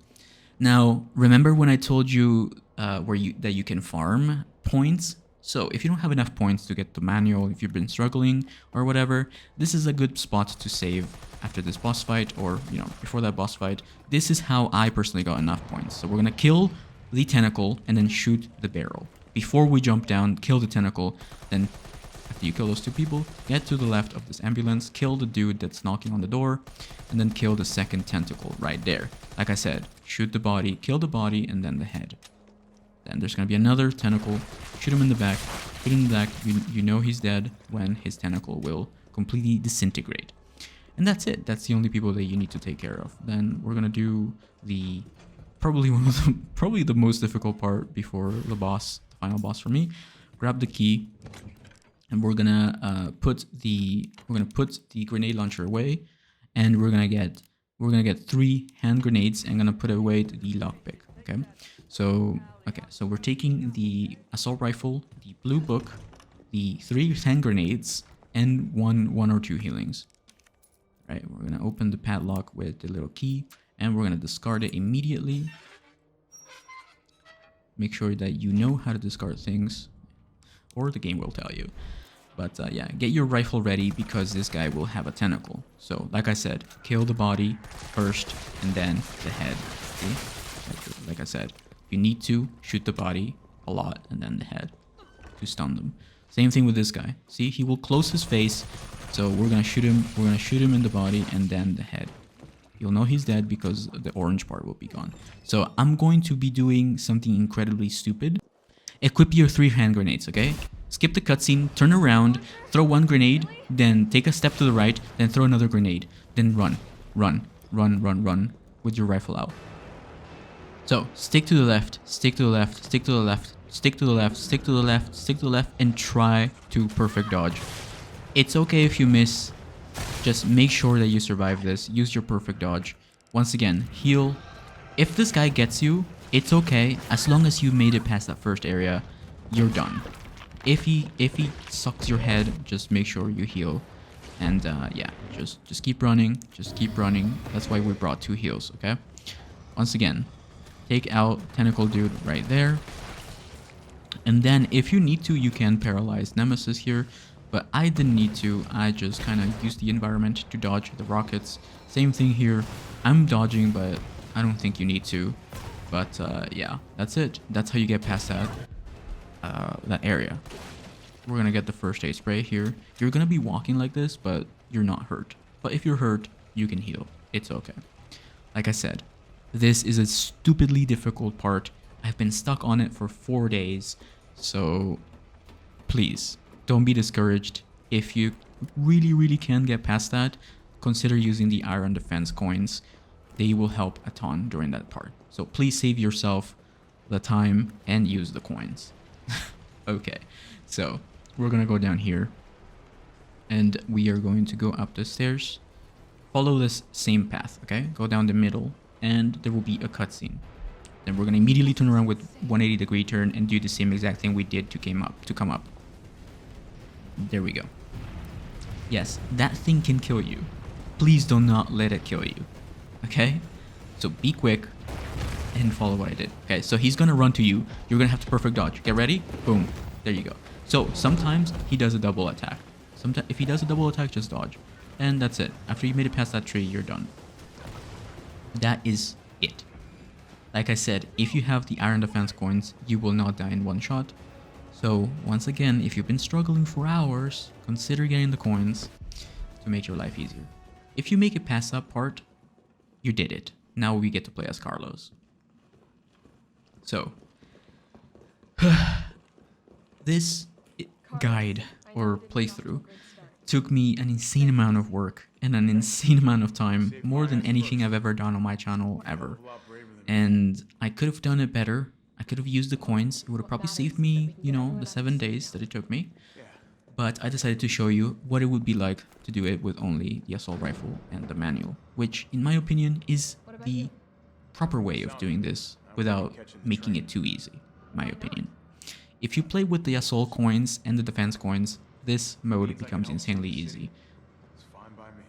Now, remember when I told you that you can farm points? So if you don't have enough points to get the manual, if you've been struggling or whatever, this is a good spot to save after this boss fight, or you know, before that boss fight. This is how I personally got enough points. So we're gonna kill the tentacle and then shoot the barrel. Before we jump down, kill the tentacle, then after you kill those two people, get to the left of this ambulance, kill the dude that's knocking on the door, and then kill the second tentacle right there. Like I said, shoot the body, kill the body, and then the head. Then there's going to be another tentacle, shoot him in the back, hit him in the back, you know he's dead when his tentacle will completely disintegrate. And that's it. That's the only people that you need to take care of. Then we're going to do the probably the most difficult part before the boss, the final boss for me. Grab the key, and we're gonna put the grenade launcher away, and we're gonna get 3 hand grenades and gonna put away the lockpick. Okay, so we're taking the assault rifle, the blue book, the 3 hand grenades, and one or two healings. Right, we're gonna open the padlock with the little key, and we're gonna discard it immediately. Make sure that you know how to discard things, or the game will tell you. But yeah, get your rifle ready because this guy will have a tentacle. So like I said, kill the body first and then the head. See? Like I said, you need to shoot the body a lot and then the head to stun them. Same thing with this guy. See, he will close his face. So we're gonna shoot him. We're gonna shoot him in the body and then the head. You'll know he's dead because the orange part will be gone. So I'm going to be doing something incredibly stupid. Equip your 3 hand grenades, okay? Skip the cutscene, turn around, throw 1 grenade, then take a step to the right, then throw another grenade. Then run with your rifle out. So stick to the left, stick to the left, stick to the left, stick to the left, stick to the left, stick to the left, and try to perfect dodge. It's okay if you miss. Just make sure that you survive this. Use your perfect dodge. Once again, heal. If this guy gets you, it's okay. As long as you made it past that first area, you're done. If he sucks your head, just make sure you heal. And yeah, just keep running. Just keep running. That's why we brought 2 heals, okay? Once again, take out tentacle dude right there. And then if you need to, you can paralyze Nemesis here. But I didn't need to. I just kind of used the environment to dodge the rockets. Same thing here. I'm dodging, but I don't think you need to. But yeah, that's it. That's how you get past that area. We're gonna get the first aid spray here. You're gonna be walking like this, but you're not hurt. But if you're hurt, you can heal. It's okay. Like I said, this is a stupidly difficult part. I've been stuck on it for 4 days. So please, don't be discouraged. If you really can get past that, consider using the iron defense coins. They will help a ton during that part. So please save yourself the time and use the coins. Okay, so we're gonna go down here and we are going to go up the stairs. Follow this same path, okay? Go down the middle and there will be a cutscene. Then we're gonna immediately turn around with 180-degree turn and do the same exact thing we did to come up. There we go. Yes, that thing can kill you. Please do not let it kill you. Okay? So be quick and follow what I did. Okay, so he's gonna run to you. You're gonna have to perfect dodge. Get ready? Boom. There you go. So sometimes he does a double attack. Sometimes if he does a double attack, just dodge. And that's it. After you made it past that tree, you're done. That is it. Like I said, if you have the iron defense coins, you will not die in one shot. So once again, if you've been struggling for hours, consider getting the coins to make your life easier. If you make it past that part, you did it. Now we get to play as Carlos. So, this guide or playthrough took me an insane amount of work and an insane amount of time, more than anything I've ever done on my channel ever. And I could have done it better. I could have used the coins. It would have probably saved me, you know, the 7 days that it took me. But I decided to show you what it would be like to do it with only the assault rifle and the manual, which in my opinion is the proper way of doing this without making it too easy, in my opinion. If you play with the assault coins and the defense coins, this mode becomes insanely easy.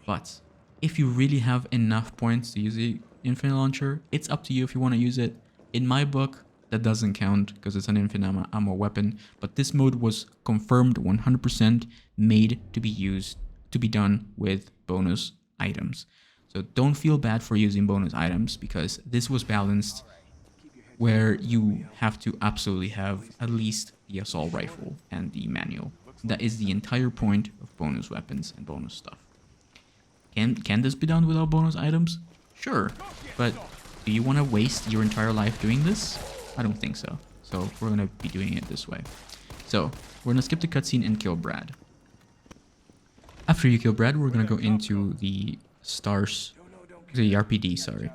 But if you really have enough points to use the infinite launcher, it's up to you if you want to use it. In my book, that doesn't count because it's an infinite ammo weapon, but this mode was confirmed 100% made to be used, to be done with bonus items. So don't feel bad for using bonus items because this was balanced where you have to absolutely have at least the assault rifle and the manual. That is the entire point of bonus weapons and bonus stuff. Can this be done without bonus items? Sure, but do you want to waste your entire life doing this? I don't think so. So we're going to be doing it this way. So we're going to skip the cutscene and kill Brad. After you kill Brad, we're going to go into the RPD, sorry.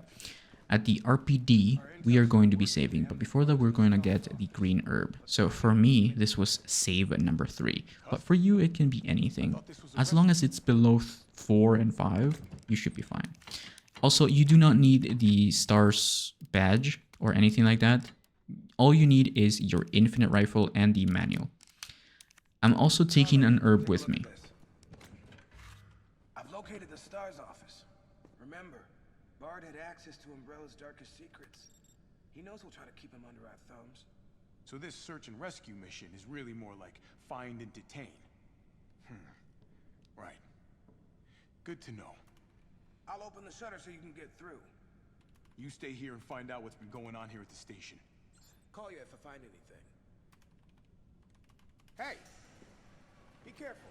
At the RPD, we are going to be saving, but before that, we're going to get the green herb. So for me, this was save number 3, but for you, it can be anything. As long as it's below 4 and 5, you should be fine. Also, you do not need the stars badge or anything like that. All you need is your infinite rifle and the manual. I'm also taking an herb with me. I've located the stars office. Remember, Bard had access to Umbrella's darkest secrets. He knows we'll try to keep him under our thumbs. So this search and rescue mission is really more like find and detain. Right. Good to know. I'll open the shutter so you can get through. You stay here and find out what's been going on here at the station. Call you if I find anything. Hey! Be careful.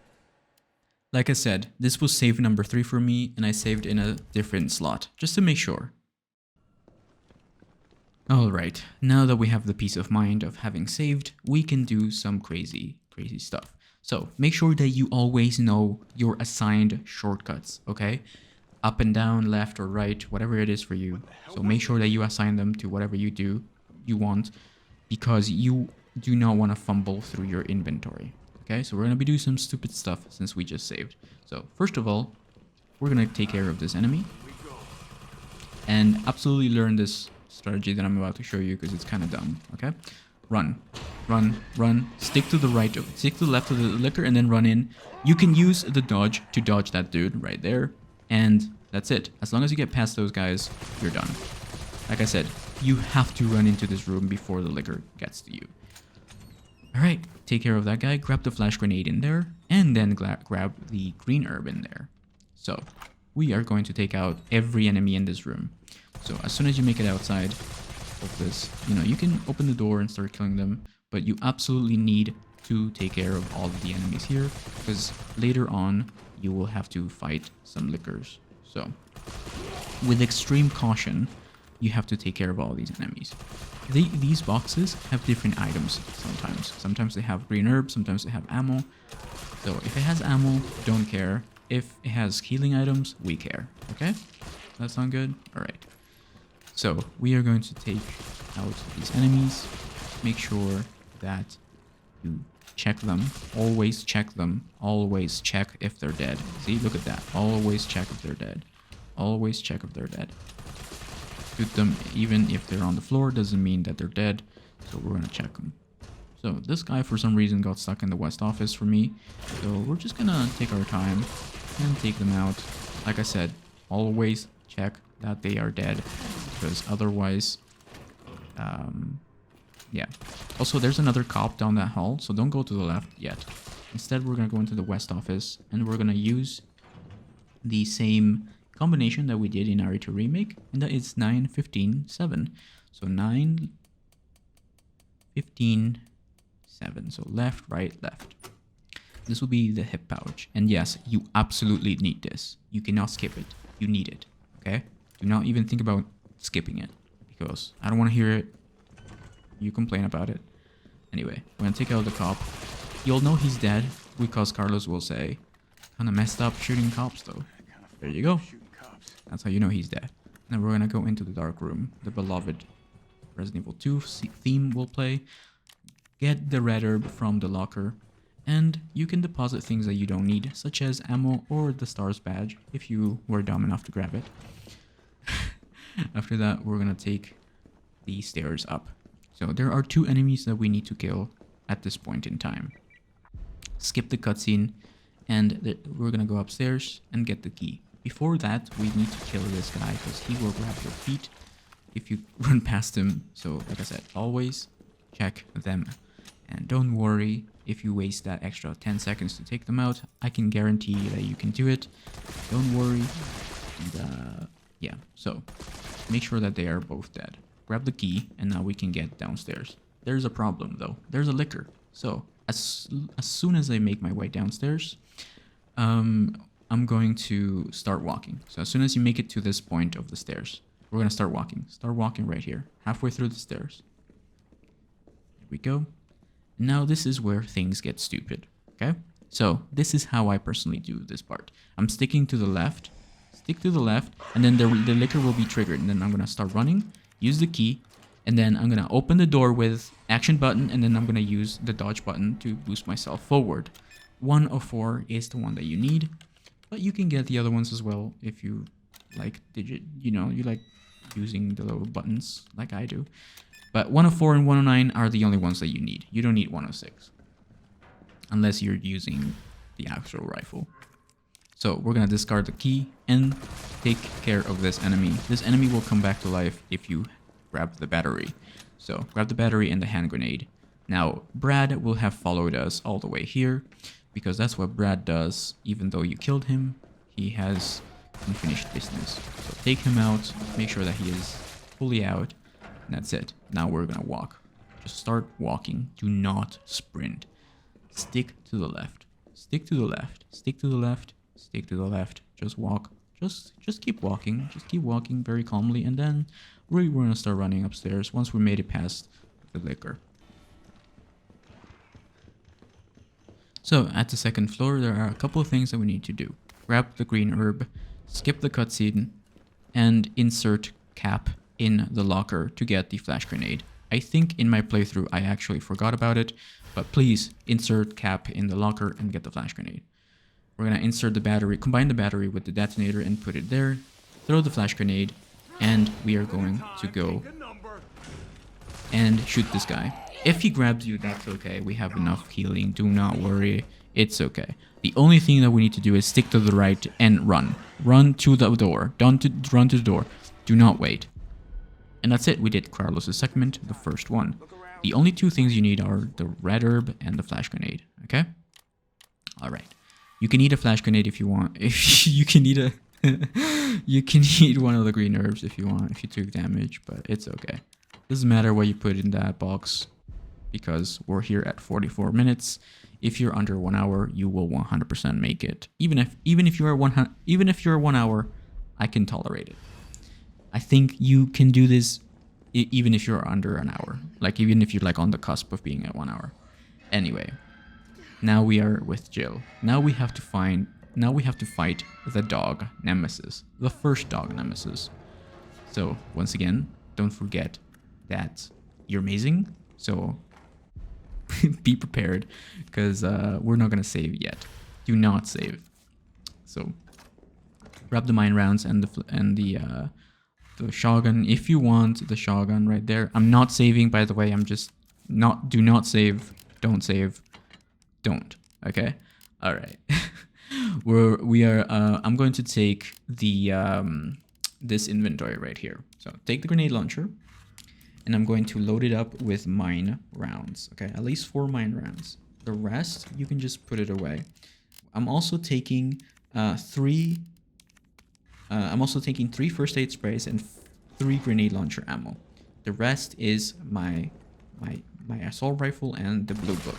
Like I said, this was save number 3 for me, and I saved in a different slot, just to make sure. Alright, now that we have the peace of mind of having saved, we can do some crazy stuff. So, make sure that you always know your assigned shortcuts, okay? Up and down, left or right, whatever it is for you. So make sure that you assign them to whatever you want, because you do not want to fumble through your inventory. Okay, so we're going to be doing some stupid stuff since we just saved. So first of all, we're going to take care of this enemy and absolutely learn this strategy that I'm about to show you because it's kind of dumb. Okay, run, stick to the right, stick to the left of the liquor and then run in. You can use the dodge to dodge that dude right there, and that's it. As long as you get past those guys, you're done. Like I said, you have to run into this room before the liquor gets to you. Alright, take care of that guy, grab the flash grenade in there, and then grab the green herb in there. So, we are going to take out every enemy in this room. So, as soon as you make it outside of this, you can open the door and start killing them, but you absolutely need to take care of all of the enemies here, because later on, you will have to fight some lickers. So, with extreme caution, you have to take care of all these enemies. These boxes have different items sometimes. Sometimes they have green herbs, sometimes they have ammo. So if it has ammo, don't care. If it has healing items, we care. Okay? That sound good? Alright. So we are going to take out these enemies. Make sure that you check them. Always check them. Always check if they're dead. See, look at that. Always check if they're dead. Always check if they're dead. Shoot them even if they're on the floor, doesn't mean that they're dead, so we're gonna check them. So this guy for some reason got stuck in the west office for me, so we're just gonna take our time and take them out. Like I said, always check that they are dead, because otherwise, yeah. Also, there's another cop down that hall, so don't go to the left yet. Instead, we're gonna go into the west office, and we're gonna use the same combination that we did in RE2 Remake, and that is 9, 15, 7. So 9, 15, 7. So left, right, left. This will be the hip pouch. And yes, you absolutely need this. You cannot skip it. You need it. Okay? Do not even think about skipping it, because I don't want to hear it. You complain about it. Anyway, we're gonna take out the cop. You'll know he's dead because Carlos will say, "Kinda messed up shooting cops though." There you go. That's how you know he's dead. Then we're gonna go into the dark room. The beloved Resident Evil 2 theme will play. Get the red herb from the locker, and you can deposit things that you don't need, such as ammo or the stars badge, if you were dumb enough to grab it. After that, we're gonna take the stairs up. So there are 2 enemies that we need to kill at this point in time. Skip the cutscene, and we're gonna go upstairs and get the key. Before that, we need to kill this guy because he will grab your feet if you run past him. So, like I said, always check them. And don't worry if you waste that extra 10 seconds to take them out. I can guarantee that you can do it. Don't worry. And, yeah, so make sure that they are both dead. grab the key, and now we can get downstairs. There's a problem though. There's a liquor. So as soon as I make my way downstairs, I'm going to start walking. So as soon as you make it to this point of the stairs, we're gonna start walking. Start walking right here, halfway through the stairs. Here we go. Now this is where things get stupid. Okay. So this is how I personally do this part. I'm sticking to the left. Stick to the left, and then the liquor will be triggered, and then I'm gonna start running, use the key, and then I'm gonna open the door with action button, and then I'm gonna use the dodge button to boost myself forward. 1 of 4 is the one that you need, but you can get the other ones as well if you like you like using the little buttons like I do. But 1 of 4 and 1 of 9 are the only ones that you need. You don't need 1 of 6 unless you're using the actual rifle. So we're gonna discard the key and take care of this enemy. This enemy will come back to life if you grab the battery. So grab the battery and the hand grenade. Now Brad will have followed us all the way here because that's what Brad does. Even though you killed him, he has unfinished business. So take him out, make sure that he is fully out, and that's it. Now we're gonna walk. Just start walking. Do not sprint. Stick to the left. Stick to the left. Stick to the left. Stick to the left. Just walk. Just keep walking. Just keep walking very calmly, and then we're gonna start running upstairs once we made it past the liquor. So at the second floor, there are a couple of things that we need to do. Grab the green herb, skip the cutscene, and insert cap in the locker to get the flash grenade. I think in my playthrough I actually forgot about it, but please insert cap in the locker and get the flash grenade. We're gonna insert the battery, combine the battery with the detonator and put it there, throw the flash grenade, and we are going to go and shoot this guy. If he grabs you, that's okay. We have enough healing. Do not worry. It's okay. The only thing that we need to do is stick to the right and run. Run to the door. Run to the door. Do not wait. And that's it. We did Carlos's segment, the first one. The only 2 things you need are the red herb and the flash grenade. Okay? Alright. You can eat a flash grenade if you want. If you can eat a you can eat one of the green herbs if you want, if you took damage, but it's okay. Doesn't matter what you put in that box because we're here at 44 minutes. If you're under 1 hour, you will 100% make it. Even if you're 1 hour, I can tolerate it. I think you can do this even if you're under an hour. Like even if you're like on the cusp of being at 1 hour. Anyway, now we are with Jill. Now we have to fight the dog nemesis, the first dog nemesis. So once again, don't forget that you're amazing. So be prepared because we're not gonna save yet. Do not save. So grab the mine rounds and the shotgun if you want the shotgun right there. I'm not saving, by the way. I'm just not. Do not save. Don't save. Don't. Okay. All right. I'm going to take the this inventory right here. So take the grenade launcher, and I'm going to load it up with mine rounds. Okay, at least 4 mine rounds. The rest you can just put it away. I'm also taking 3 first aid sprays and 3 grenade launcher ammo. The rest is my assault rifle and the blue book.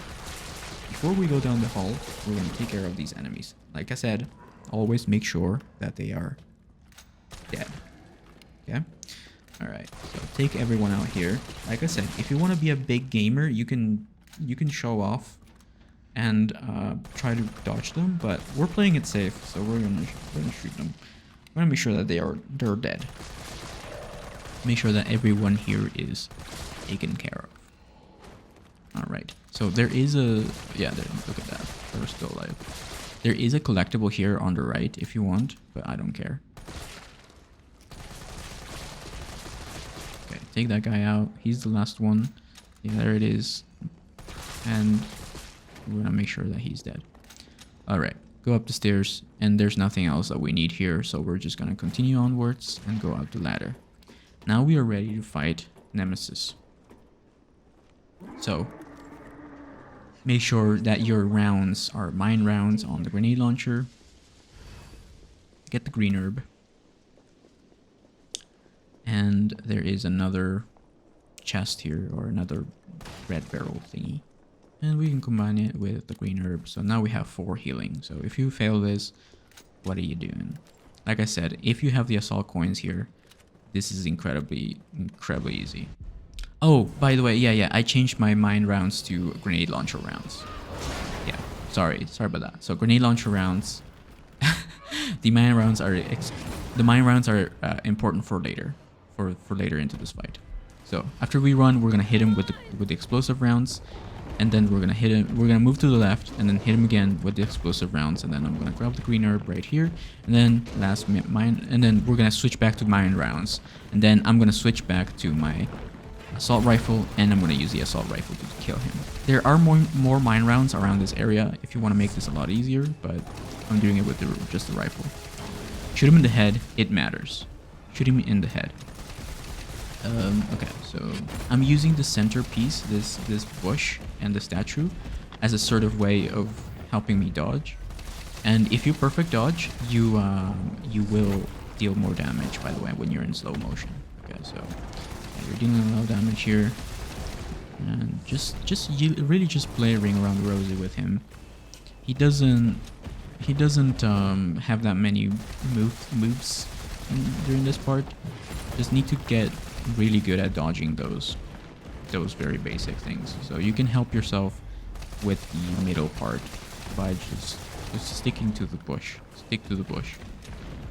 Before we go down the hall, we're going to take care of these enemies. Like I said, always make sure that they are dead. Okay? Alright, so take everyone out here. Like I said, if you want to be a big gamer, you can show off and try to dodge them, but we're playing it safe, so we're gonna shoot them. We're gonna make sure that they're dead. Make sure that everyone here is taken care of. Alright, so there is a... yeah, look at that. They're still alive. There is a collectible here on the right if you want, but I don't care. Okay, take that guy out. He's the last one. Yeah, there it is. And we're gonna make sure that he's dead. Alright, go up the stairs, and there's nothing else that we need here, so we're just gonna continue onwards and go up the ladder. Now we are ready to fight Nemesis. So make sure that your rounds are mine rounds on the grenade launcher. Get the green herb. And there is another chest here, or another red barrel thingy. And we can combine it with the green herb. So now we have 4 healing. So if you fail this, what are you doing? Like I said, if you have the assault coins here, this is incredibly easy. Oh, by the way, yeah, I changed my mine rounds to grenade launcher rounds. Yeah, sorry about that. So grenade launcher rounds, the mine rounds are important for later, for later into this fight. So after we run, we're gonna hit him with the explosive rounds, and then we're gonna hit him. We're gonna move to the left, and then hit him again with the explosive rounds, and then I'm gonna grab the green herb right here, and then mine, and then we're gonna switch back to mine rounds, and then I'm gonna switch back to my assault rifle, and I'm gonna use the assault rifle to kill him. There are more mine rounds around this area if you want to make this a lot easier, but I'm doing it with just the rifle. Shoot him in the head. It matters. Shoot him in the head. Okay, so I'm using the centerpiece, this bush and the statue, as a sort of way of helping me dodge. And if you perfect dodge, you will deal more damage, by the way, when you're in slow motion. Okay, so you're dealing a lot of damage here, and you really just play a ring around the rosy with him. He doesn't have that many moves during this part. Just need to get really good at dodging those very basic things. So you can help yourself with the middle part by just sticking to the bush. Stick to the bush.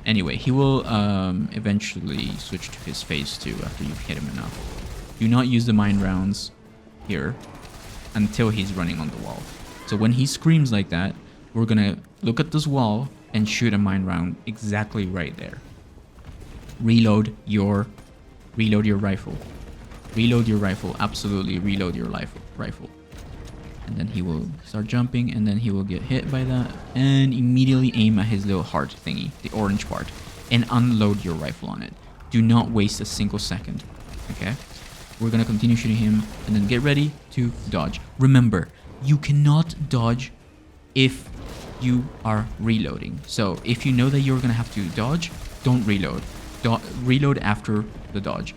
Anyway, he will eventually switch to his phase 2 after you've hit him enough. Do not use the mine rounds here until he's running on the wall. So when he screams like that, we're gonna look at this wall and shoot a mine round exactly right there. Reload your rifle. Reload your rifle. Absolutely reload your rifle. And then he will start jumping, and then he will get hit by that, and immediately aim at his little heart thingy, the orange part, and unload your rifle on it. Do not waste a single second. Okay? We're gonna continue shooting him, and then get ready to dodge. Remember, you cannot dodge if you are reloading. So if you know that you're gonna have to dodge, don't reload. Reload after the dodge.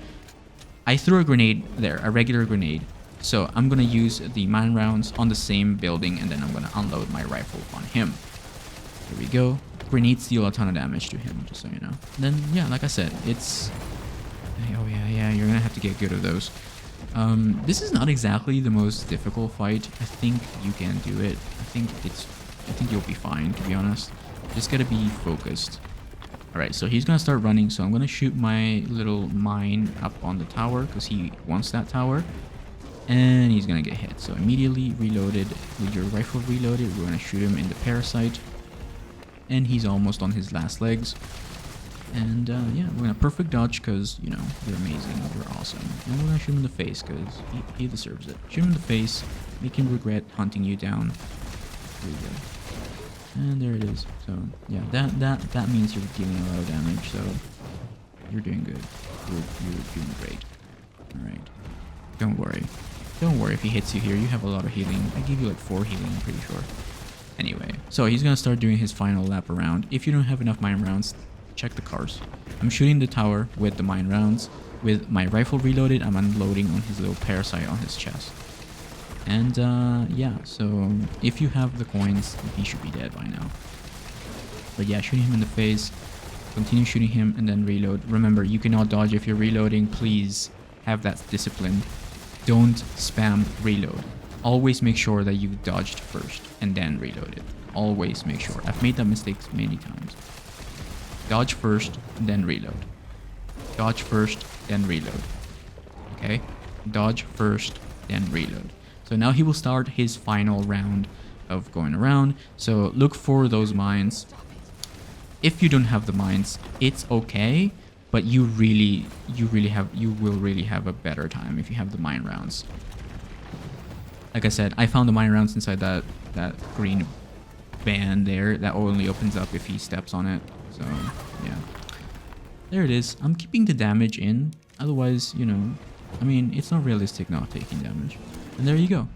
I threw a grenade there, a regular grenade. So I'm gonna use the mine rounds on the same building, and then I'm gonna unload my rifle on him. Here we go. Grenades deal a ton of damage to him, just so you know. And then yeah, like I said, it's oh yeah, you're gonna have to get good at those. This is not exactly the most difficult fight. I think you can do it. I think you'll be fine, to be honest. Just gotta be focused. Alright, so he's gonna start running, so I'm gonna shoot my little mine up on the tower because he wants that tower. And he's gonna get hit. So immediately reloaded with your rifle reloaded. We're gonna shoot him in the parasite. And he's almost on his last legs. And yeah, we're gonna perfect dodge because, you know, you're amazing, you're awesome. And we're gonna shoot him in the face because he deserves it. Shoot him in the face, make him regret hunting you down. There you go. And there it is. So yeah, that means you're dealing a lot of damage. So you're doing good. You're doing great. All right. Don't worry. Don't worry if he hits you here. You have a lot of healing. I give you like 4 healing, I'm pretty sure. Anyway, so he's gonna start doing his final lap around. If you don't have enough mine rounds, check the cars. I'm shooting the tower with the mine rounds. With my rifle reloaded, I'm unloading on his little parasite on his chest. And yeah, so if you have the coins, he should be dead by now. But yeah, shooting him in the face, continue shooting him, and then reload. Remember, you cannot dodge if you're reloading. Please have that discipline. Don't spam reload. Always make sure that you've dodged first and then reload it. Always make sure. I've made that mistake many times. Dodge first, then reload. Dodge first, then reload. Okay? Dodge first, then reload. So now he will start his final round of going around. So look for those mines. If you don't have the mines, it's okay, but you will really have a better time if you have the mine rounds. Like I said, I found the mine rounds inside that green band there that only opens up if he steps on it. So yeah, there it is. I'm keeping the damage in, otherwise, you know, I mean, it's not realistic not taking damage. And there you go.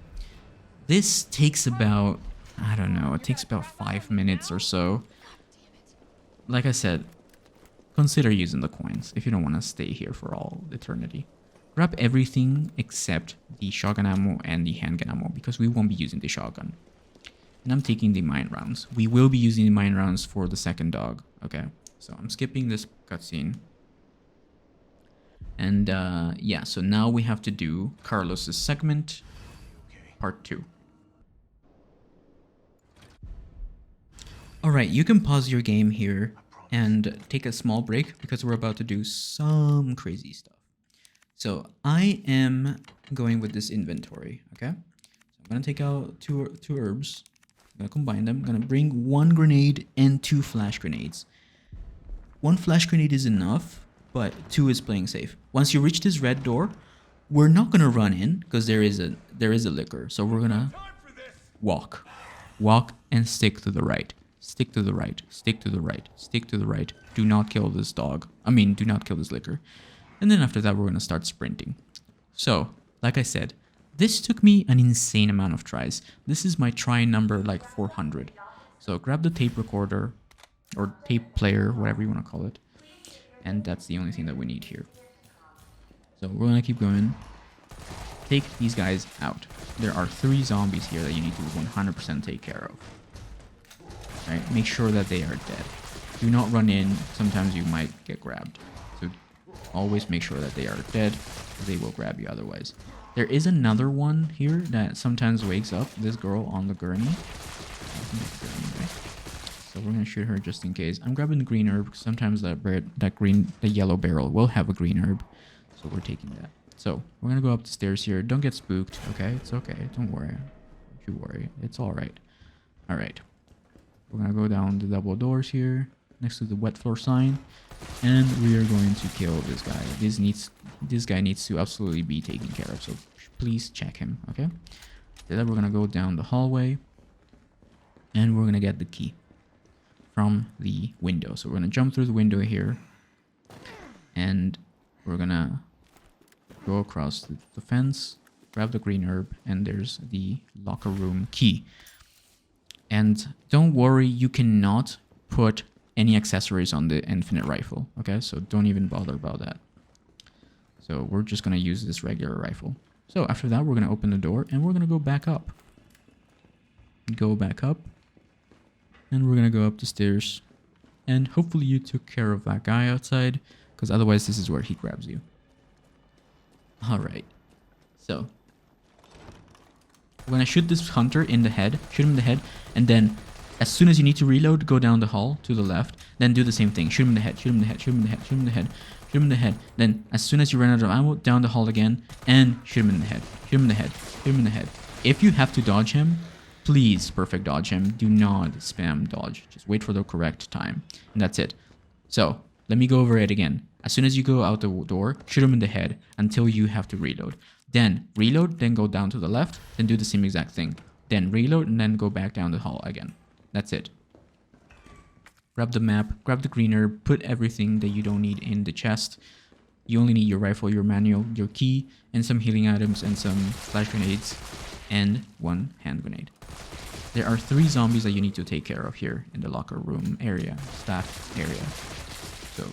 This takes about, I don't know, it takes about 5 minutes or so. Like I said, consider using the coins if you don't want to stay here for all eternity. grab everything except the shotgun ammo and the handgun ammo because we won't be using the shotgun. And I'm taking the mine rounds. We will be using the mine rounds for the second dog. Okay, so I'm skipping this cutscene. And yeah, so now we have to do Carlos's segment, part 2. Alright, you can pause your game here and take a small break because we're about to do some crazy stuff. So I am going with this inventory, okay? So I'm gonna take out two herbs. I'm gonna combine them. I'm gonna bring 1 grenade and 2 flash grenades. 1 flash grenade is enough, but 2 is playing safe. Once you reach this red door, we're not gonna run in because there is a liquor. So we're gonna walk and stick to the right. Stick to the right, stick to the right, stick to the right. Do not kill this dog. Do not kill this liquor. And then after that, we're going to start sprinting. So, like I said, this took me an insane amount of tries. This is my try number like 400. So grab the tape recorder or tape player, whatever you want to call it. And that's the only thing that we need here. So we're going to keep going. Take these guys out. There are 3 zombies here that you need to 100% take care of. Right? Make sure that they are dead. Do not run in. Sometimes you might get grabbed. So always make sure that they are dead. They will grab you otherwise. There is another one here that sometimes wakes up. This girl on the gurney. So we're going to shoot her just in case. I'm grabbing the green herb because sometimes the yellow barrel will have a green herb. So we're taking that. So we're going to go up the stairs here. Don't get spooked. Okay? It's okay. Don't worry. Don't you worry. It's alright. Alright. We're gonna go down the double doors here next to the wet floor sign, and we are going to kill this guy. This guy needs to absolutely be taken care of, so please check him. Okay, then we're gonna go down the hallway and we're gonna get the key from the window. So we're gonna jump through the window here and we're gonna go across the fence, grab the green herb, and there's the locker room key. And don't worry, you cannot put any accessories on the infinite rifle, okay? So don't even bother about that. So we're just gonna use this regular rifle. So after that, we're gonna open the door and we're gonna go back up. Go back up. And we're gonna go up the stairs. And hopefully you took care of that guy outside, because otherwise this is where he grabs you. Alright. So we're gonna shoot this hunter in the head, shoot him in the head, and then as soon as you need to reload, go down the hall to the left, then do the same thing. Shoot him in the head, shoot him in the head, shoot him in the head, shoot him in the head, shoot him in the head. Then as soon as you run out of ammo, down the hall again, and shoot him in the head, shoot him in the head, shoot him in the head. If you have to dodge him, please perfect dodge him. Do not spam dodge. Just wait for the correct time. And that's it. So let me go over it again. As soon as you go out the door, shoot him in the head until you have to reload. Then reload, then go down to the left, then do the same exact thing. Then reload, and then go back down the hall again. That's it. Grab the map, grab the green herb, put everything that you don't need in the chest. You only need your rifle, your manual, your key, and some healing items, and some flash grenades, and 1 hand grenade. There are 3 zombies that you need to take care of here in the locker room area, staff area. So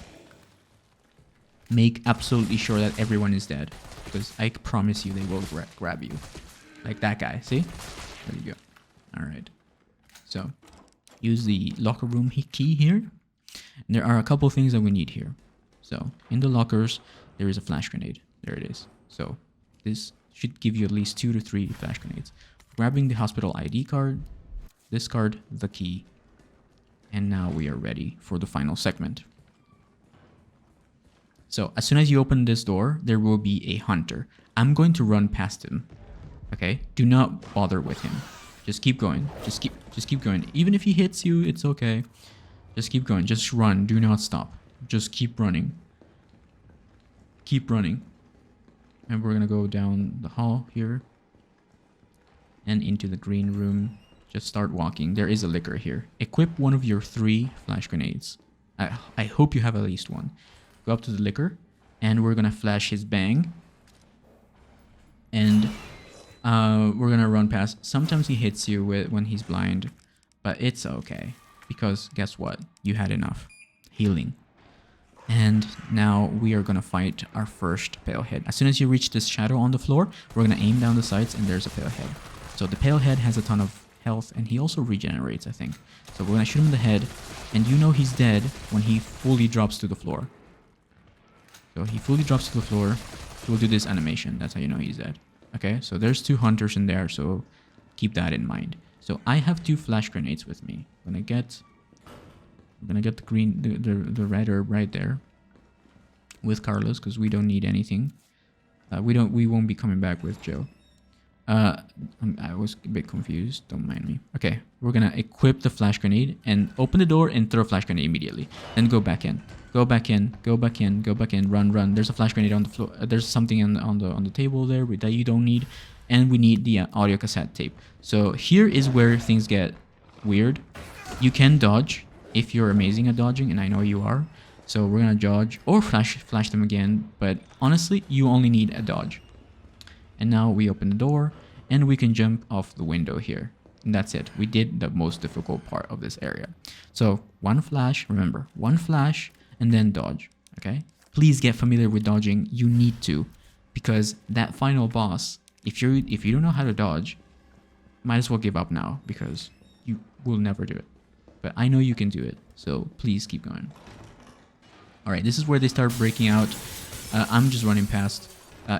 make absolutely sure that everyone is dead, because I promise you they will grab you. Like that guy, see? There you go. Alright. So use the locker room key here. And there are a couple things that we need here. So in the lockers, there is a flash grenade. There it is. So this should give you at least 2 to 3 flash grenades. Grabbing the hospital ID card, this card, the key, and now we are ready for the final segment. So as soon as you open this door, there will be a hunter. I'm going to run past him. Okay? Do not bother with him. Just keep going. Just keep going. Even if he hits you, it's okay. Just keep going. Just run. Do not stop. Just keep running. Keep running. And we're gonna go down the hall here. And into the green room. Just start walking. There is a liquor here. Equip one of your 3 flash grenades. I hope you have at least 1. Go up to the liquor. And we're gonna flash his bang. And we're gonna run past. Sometimes he hits you when he's blind. But it's okay. Because guess what? You had enough healing. And now we are gonna fight our first pale head. As soon as you reach this shadow on the floor, we're gonna aim down the sides and there's a pale head. So the pale head has a ton of health and he also regenerates, I think. So we're gonna shoot him in the head and you know he's dead when he fully drops to the floor. So he fully drops to the floor. We'll do this animation. That's how you know he's dead. Okay, so there's 2 hunters in there, so keep that in mind. So I have 2 flash grenades with me. I'm gonna get the green, the red herb right there with Carlos because we don't need anything. We won't be coming back with Joe. I was a bit confused. Don't mind me. Okay, we're gonna equip the flash grenade and open the door and throw a flash grenade immediately. Then go back in. Go back in. Go back in. Go back in. Run, run. There's a flash grenade on the floor. There's something on the table there that you don't need, and we need the audio cassette tape. So here is where things get weird. You can dodge if you're amazing at dodging, and I know you are. So we're gonna dodge or flash them again. But honestly, you only need a dodge. And now we open the door and we can jump off the window here. And that's it. We did the most difficult part of this area. So 1 flash, remember, 1 flash and then dodge, okay? Please get familiar with dodging. You need to, because that final boss, if you don't know how to dodge, might as well give up now because you will never do it. But I know you can do it, so please keep going. All right, this is where they start breaking out. I'm just running past.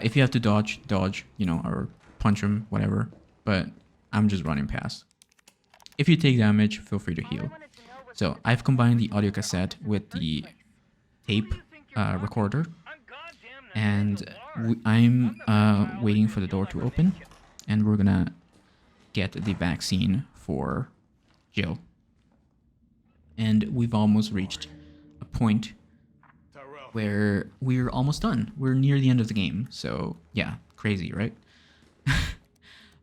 If you have to dodge, you know, or punch them, whatever. But I'm just running past. If you take damage, feel free to heal. So I've combined the audio cassette with the tape recorder. And I'm waiting for the door to open. And we're gonna get the vaccine for Jill. And we've almost reached a point where we're almost done. We're near the end of the game. So yeah, crazy, right?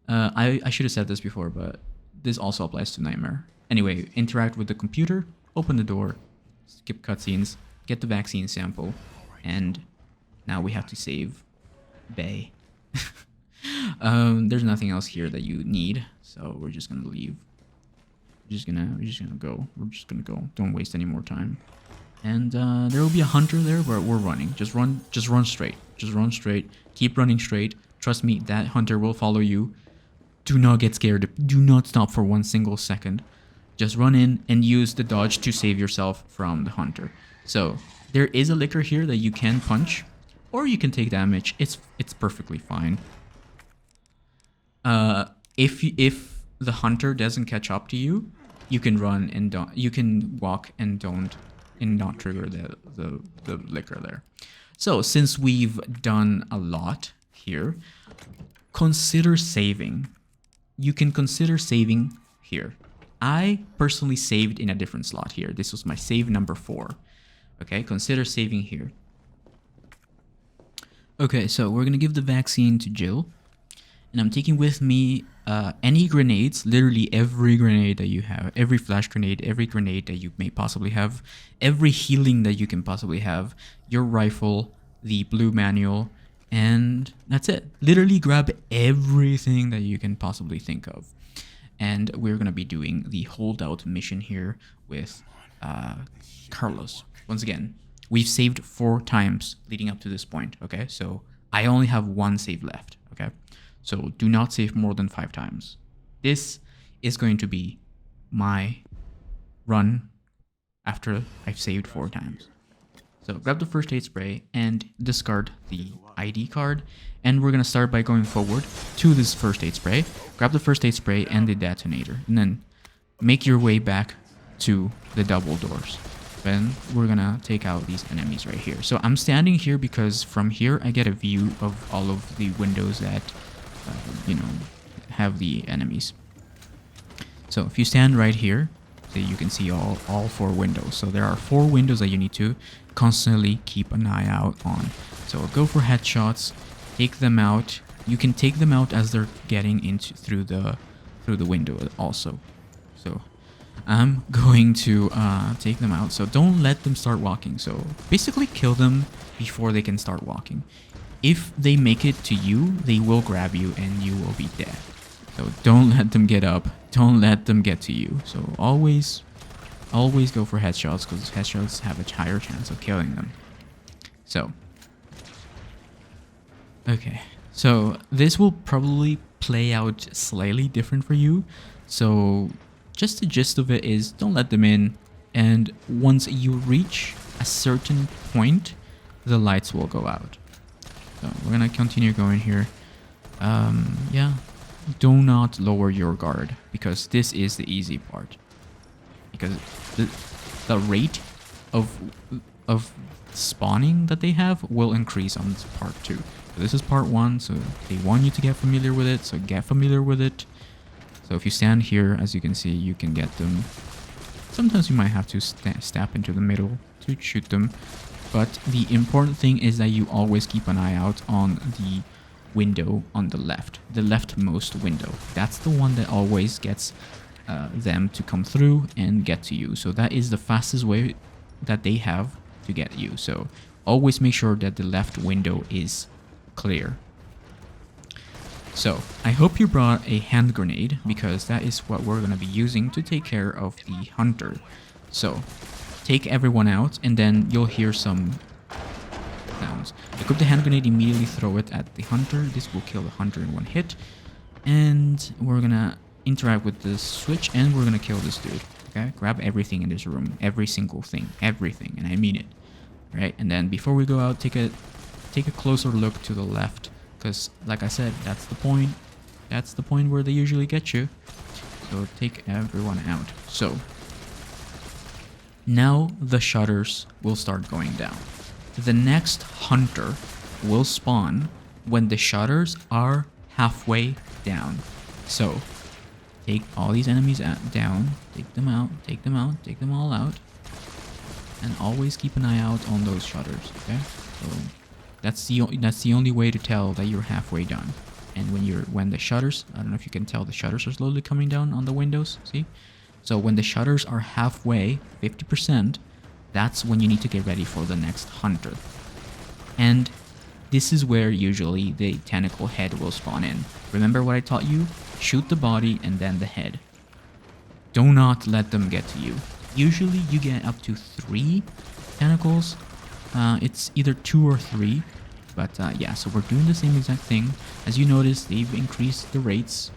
I should have said this before, but this also applies to Nightmare. Anyway, interact with the computer, open the door, skip cutscenes, get the vaccine sample, and now we have to save Bay. There's nothing else here that you need, so we're just gonna leave. We're just gonna go. We're just gonna go. Don't waste any more time. And there will be a hunter there, but we're running. Just run straight. Just run straight. Keep running straight. Trust me, that hunter will follow you. Do not get scared. Do not stop for 1 single second. Just run in and use the dodge to save yourself from the hunter. So there is a licker here that you can punch, or you can take damage. It's perfectly fine. If the hunter doesn't catch up to you, you can run and you can walk and not trigger the licker there. So since we've done a lot here, consider saving. You can consider saving here. I personally saved in a different slot here. This was my save number 4. Okay, consider saving here. Okay, so we're gonna give the vaccine to Jill. And I'm taking with me any grenades, literally every grenade that you have, every flash grenade, every grenade that you may possibly have, every healing that you can possibly have, your rifle, the blue manual, and that's it. Literally grab everything that you can possibly think of. And we're going to be doing the holdout mission here with Carlos. Once again, we've saved 4 times leading up to this point, okay? So I only have 1 save left, okay? So do not save more than 5 times. This is going to be my run after I've saved 4 times. So grab the first aid spray and discard the ID card. And we're going to start by going forward to this first aid spray. Grab the first aid spray and the detonator. And then make your way back to the double doors. Then we're going to take out these enemies right here. So I'm standing here because from here I get a view of all of the windows that, have the enemies. So if you stand right here, you can see all 4 windows. So there are 4 windows that you need to constantly keep an eye out on. So go for headshots, take them out. You can take them out as they're getting into through the window also. So I'm going to take them out. So don't let them start walking. So basically kill them before they can start walking. If they make it to you, they will grab you and you will be dead. So don't let them get up. Don't let them get to you. So always Always go for headshots because headshots have a higher chance of killing them. So, okay. So this will probably play out slightly different for you. So just the gist of it is don't let them in. And once you reach a certain point, the lights will go out. So we're gonna continue going here. Yeah, do not lower your guard because this is the easy part. Because the rate of spawning that they have will increase on part 2. So this is part 1, so they want you to get familiar with it, so get familiar with it. So if you stand here, as you can see, you can get them. Sometimes you might have to step into the middle to shoot them. But the important thing is that you always keep an eye out on the window on the left. The leftmost window. That's the one that always gets them to come through and get to you. So that is the fastest way that they have to get you. So always make sure that the left window is clear. So I hope you brought a hand grenade because that is what we're going to be using to take care of the hunter. So take everyone out and then you'll hear some sounds. Equip the hand grenade, immediately throw it at the hunter. This will kill the hunter in one hit. And we're going to interact with the switch and we're going to kill this dude. Okay, grab everything in this room, every single thing, everything, and I mean it. Right, and then before we go out, take a closer look to the left. Because, like I said, that's the point. That's the point where they usually get you. So take everyone out. So now the shutters will start going down. The next hunter will spawn when the shutters are halfway down. So take all these enemies down, take them out, take them out, take them all out. And always keep an eye out on those shutters, okay? So that's the only way to tell that you're halfway done. And when the shutters, I don't know if you can tell, the shutters are slowly coming down on the windows, see? So when the shutters are halfway, 50%, that's when you need to get ready for the next hunter. And this is where usually the tentacle head will spawn in. Remember what I taught you? Shoot the body and then the head. Do not let them get to you. Usually you get up to 3 tentacles. It's either 2 or 3. But yeah, so we're doing the same exact thing. As you notice, they've increased the rates.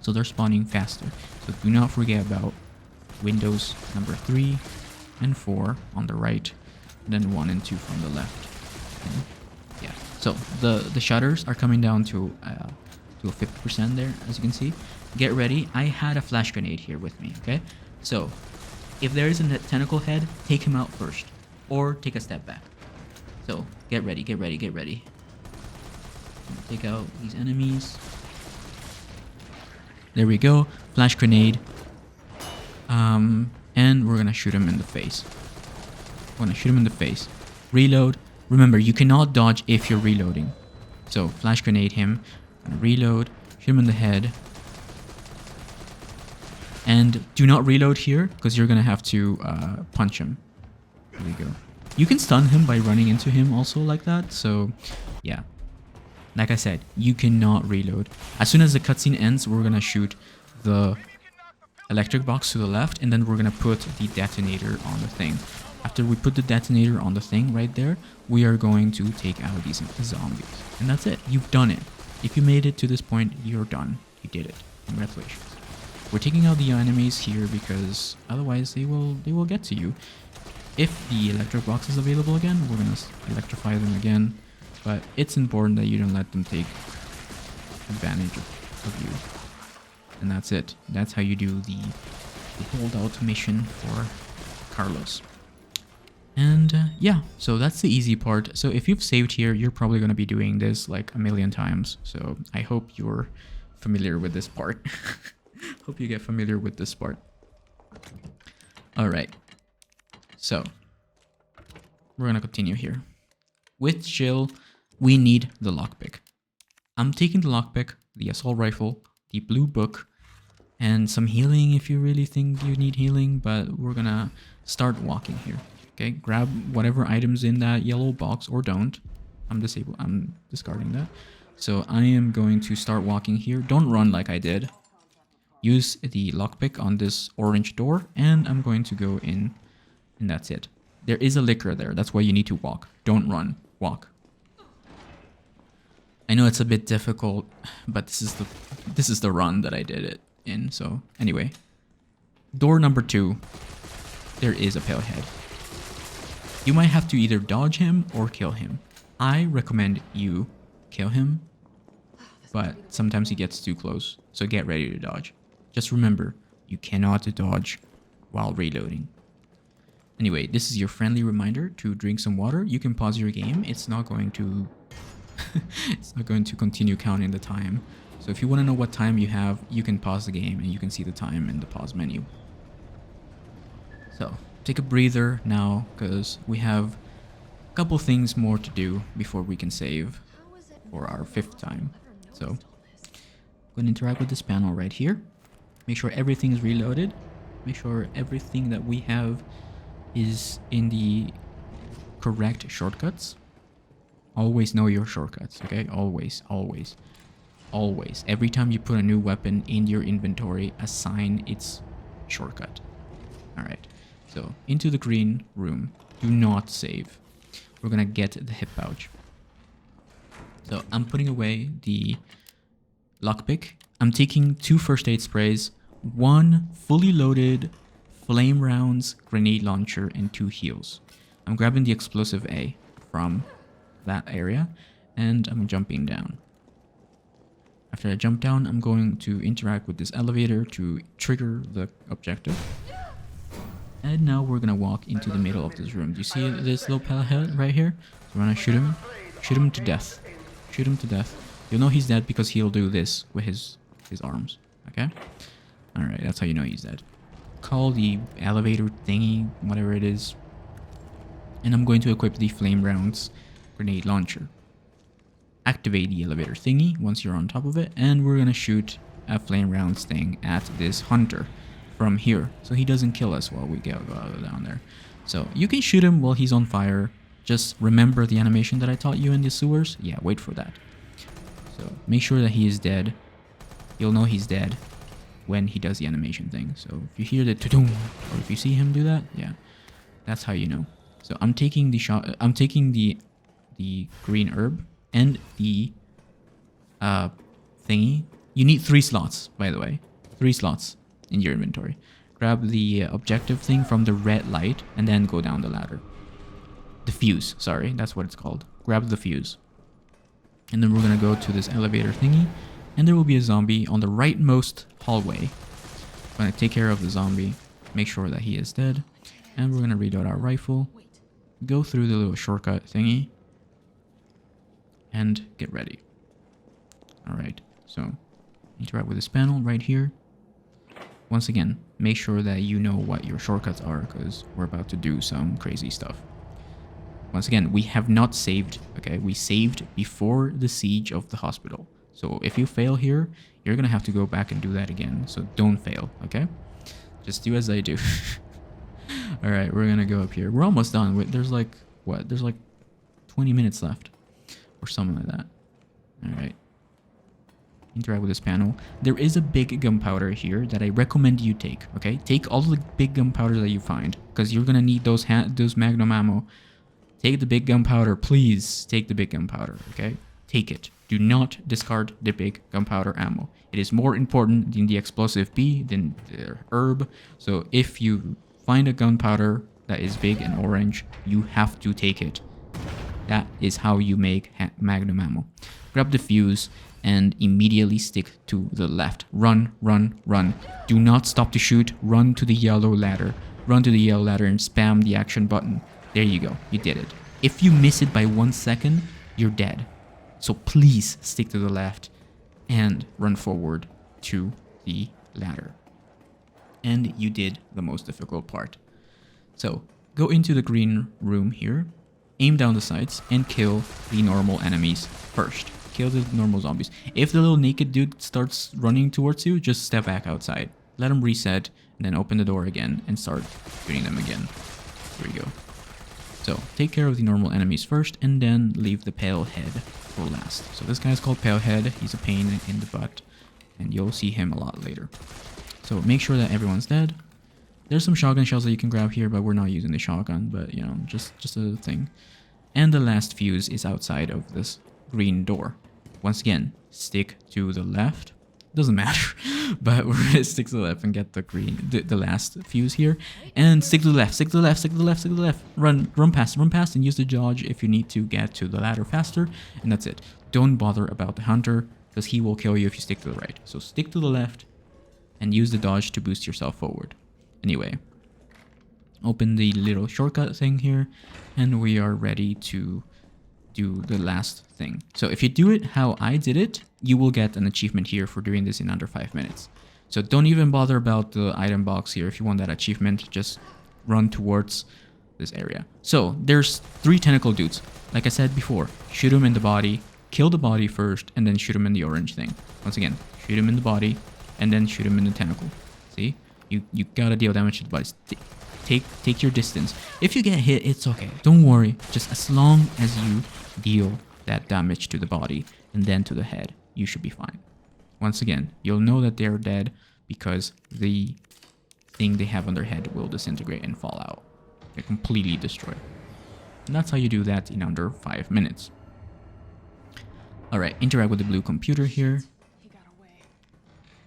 So they're spawning faster. So do not forget about windows number 3 and 4 on the right. And then 1 and 2 from the left. Okay. Yeah, so the shutters are coming down to a 50% there, as you can see. Get ready. I had a flash grenade here with me, okay? So if there is a tentacle head, take him out first. Or take a step back. So get ready, get ready, get ready. Take out these enemies. There we go. Flash grenade. And we're gonna shoot him in the face. We're gonna shoot him in the face. Reload. Remember, you cannot dodge if you're reloading. So flash grenade him. Reload. Shoot him in the head. And do not reload here because you're gonna have to punch him. There we go. You can stun him by running into him also like that. So yeah, like I said, you cannot reload. As soon as the cutscene ends, we're gonna shoot the electric box to the left, and then we're gonna put the detonator on the thing. After we put the detonator on the thing right there, we are going to take out these zombies. And that's it. You've done it. If you made it to this point, you're done. You did it. Congratulations. We're taking out the enemies here because otherwise they will get to you. If the electric box is available again, we're gonna electrify them again. But it's important that you don't let them take advantage of you. And that's it. That's how you do the holdout mission for Carlos. And yeah, so that's the easy part. So if you've saved here, you're probably going to be doing this like a million times. So I hope you're familiar with this part. Hope you get familiar with this part. Alright. So we're going to continue here. With Jill, we need the lockpick. I'm taking the lockpick, the assault rifle, the blue book, and some healing if you really think you need healing, but we're gonna start walking here. Okay, grab whatever items in that yellow box, or don't. I'm discarding that. So I am going to start walking here. Don't run like I did. use the lockpick on this orange door, and I'm going to go in, and that's it. There is a licker there. That's why you need to walk. Don't run. Walk. I know it's a bit difficult, but this is the run that I did it in. So anyway, door number 2, there is a pale head. You might have to either dodge him or kill him. I recommend you kill him, but sometimes he gets too close, so get ready to dodge. Just remember, you cannot dodge while reloading. Anyway, this is your friendly reminder to drink some water. You can pause your game. It's not going to it's not going to continue counting the time. So if you want to know what time you have, you can pause the game and you can see the time in the pause menu. So take a breather now, because we have a couple things more to do before we can save for our 5th time. So I'm going to interact with this panel right here. Make sure everything is reloaded. Make sure everything that we have is in the correct shortcuts. Always know your shortcuts, okay? Always, always, always. Every time you put a new weapon in your inventory, assign its shortcut. Alright, so into the green room. Do not save. We're gonna get the hip pouch. So I'm putting away the lockpick. I'm taking 2 first aid sprays, 1 fully loaded flame rounds, grenade launcher, and 2 heals. I'm grabbing the explosive A from that area, and I'm jumping down. After I jump down, I'm going to interact with this elevator to trigger the objective. And now we're gonna walk into the middle of this room. Do you see this little pale head right here? So we're gonna shoot him to death. Shoot him to death. You'll know he's dead because he'll do this with his arms. Okay? Alright, that's how you know he's dead. Call the elevator thingy, whatever it is. And I'm going to equip the flame rounds grenade launcher. Activate the elevator thingy once you're on top of it, and we're gonna shoot a flame rounds thing at this hunter from here, so he doesn't kill us while we go down there. So you can shoot him while he's on fire. Just remember the animation that I taught you in the sewers. Yeah, wait for that. So make sure that he is dead. You'll know he's dead when he does the animation thing. So if you hear the tudum, or if you see him do that, yeah, that's how you know. So I'm taking the shot. I'm taking the green herb and the thingy. You need 3 slots, by the way. 3 slots in your inventory. Grab the objective thing from the red light and then go down the ladder. The fuse, sorry, that's what it's called. Grab the fuse. And then we're gonna go to this elevator thingy, and there will be a zombie on the rightmost hallway. I'm gonna take care of the zombie, make sure that he is dead, and we're gonna reload our rifle, go through the little shortcut thingy, and get ready. Alright, so interact with this panel right here. Once again, make sure that you know what your shortcuts are, because we're about to do some crazy stuff. Once again, we have not saved, okay? We saved before the siege of the hospital. So if you fail here, you're gonna have to go back and do that again. So don't fail, okay? Just do as I do. Alright, we're gonna go up here. We're almost done. There's like, what? There's like 20 minutes left. Or something like that. Alright. Interact with this panel. There is a big gunpowder here that I recommend you take, okay? Take all the big gunpowder that you find, because you're gonna need those magnum ammo. Take the big gunpowder, please. Take the big gunpowder, okay? Take it. Do not discard the big gunpowder ammo. It is more important than the explosive B, than the herb. So if you find a gunpowder that is big and orange, you have to take it. That is how you make magnum ammo. Grab the fuse and immediately stick to the left. Run, run, run. Do not stop to shoot. Run to the yellow ladder. Run to the yellow ladder and spam the action button. There you go. You did it. If you miss it by 1 second, you're dead. So please stick to the left and run forward to the ladder. And you did the most difficult part. So go into the green room here, aim down the sights, and kill the normal enemies first. Kill the normal zombies. If the little naked dude starts running towards you, just step back outside. Let him reset, and then open the door again and start shooting them again. There you go. So take care of the normal enemies first, and then leave the pale head for last. So this guy's called Pale Head. He's a pain in the butt. and you'll see him a lot later. So make sure that everyone's dead. There's some shotgun shells that you can grab here, but we're not using the shotgun, but you know, just a thing. And the last fuse is outside of this green door. Once again, stick to the left. Doesn't matter, but we're gonna stick to the left and get the green, the last fuse here. And stick to the left, stick to the left, stick to the left, stick to the left. Run past, and use the dodge if you need to get to the ladder faster. And that's it. Don't bother about the hunter, because he will kill you if you stick to the right. So stick to the left and use the dodge to boost yourself forward. Anyway, open the little shortcut thing here, and we are ready to do the last thing. So if you do it how I did it, you will get an achievement here for doing this in under 5 minutes. So don't even bother about the item box here. If you want that achievement, just run towards this area. So there's 3 tentacle dudes. Like I said before, shoot them in the body, kill the body first, and then shoot them in the orange thing. Once again, shoot them in the body, and then shoot them in the tentacle. See? You gotta deal damage to the body. Take your distance. If you get hit, it's okay. Don't worry. Just as long as you deal that damage to the body and then to the head, you should be fine. Once again, you'll know that they're dead because the thing they have on their head will disintegrate and fall out. They're completely destroyed. And that's how you do that in under 5 minutes. Alright, interact with the blue computer here.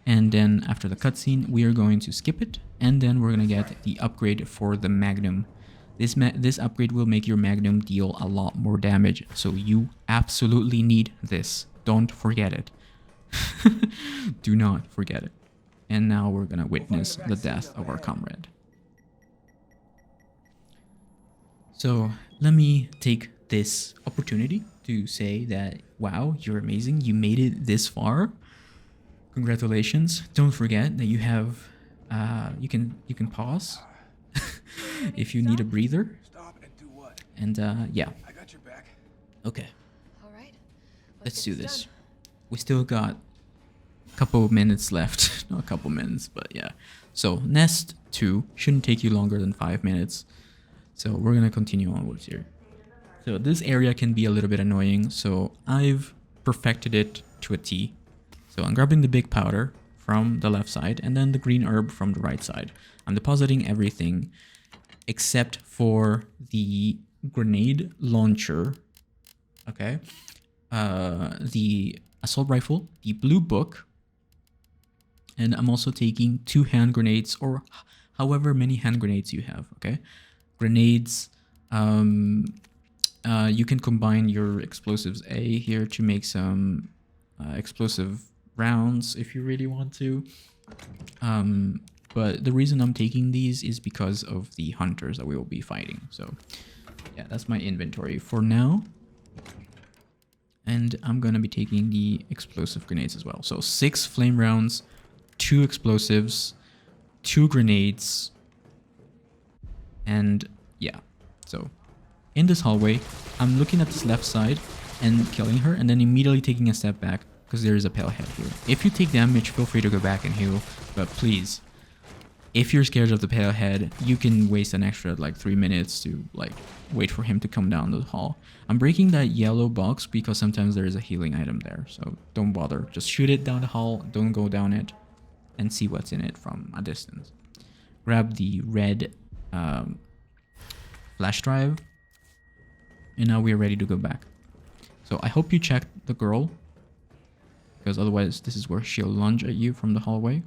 And then after the cutscene, we are going to skip it, and then we're going to get the upgrade for the Magnum. This upgrade will make your Magnum deal a lot more damage, so you absolutely need this. Don't forget it. Do not forget it. And now we're going to witness the death of our comrade. So let me take this opportunity to say that, wow, you're amazing. You made it this far. Congratulations. Don't forget that you have, you can pause if you need a breather. Stop and do what? And yeah. I got your back. Okay. All right. Let's do this. We still got a couple of minutes left. Not a couple minutes, but yeah. So Nest 2 shouldn't take you longer than 5 minutes. So we're gonna continue onwards here. So this area can be a little bit annoying, so I've perfected it to a T. So I'm grabbing the big powder from the left side and then the green herb from the right side. I'm depositing everything except for the grenade launcher, okay, the assault rifle, the blue book, and I'm also taking 2 hand grenades or however many hand grenades you have, okay? Grenades, you can combine your explosives A here to make some explosive rounds if you really want to, but the reason I'm taking these is because of the hunters that we will be fighting. So yeah, that's my inventory for now, and I'm gonna be taking the explosive grenades as well. So 6 flame rounds, 2 explosives, 2 grenades, and yeah. So in this hallway, I'm looking at this left side and killing her, and then immediately taking a step back because there is a pale head here. If you take damage, feel free to go back and heal, but please, if you're scared of the pale head, you can waste an extra like 3 minutes to like wait for him to come down the hall. I'm breaking that yellow box because sometimes there is a healing item there, so don't bother. Just shoot it down the hall, don't go down it, and see what's in it from a distance. Grab the red flash drive, and now we are ready to go back. So I hope you checked the girl, because otherwise this is where she'll lunge at you from the hallway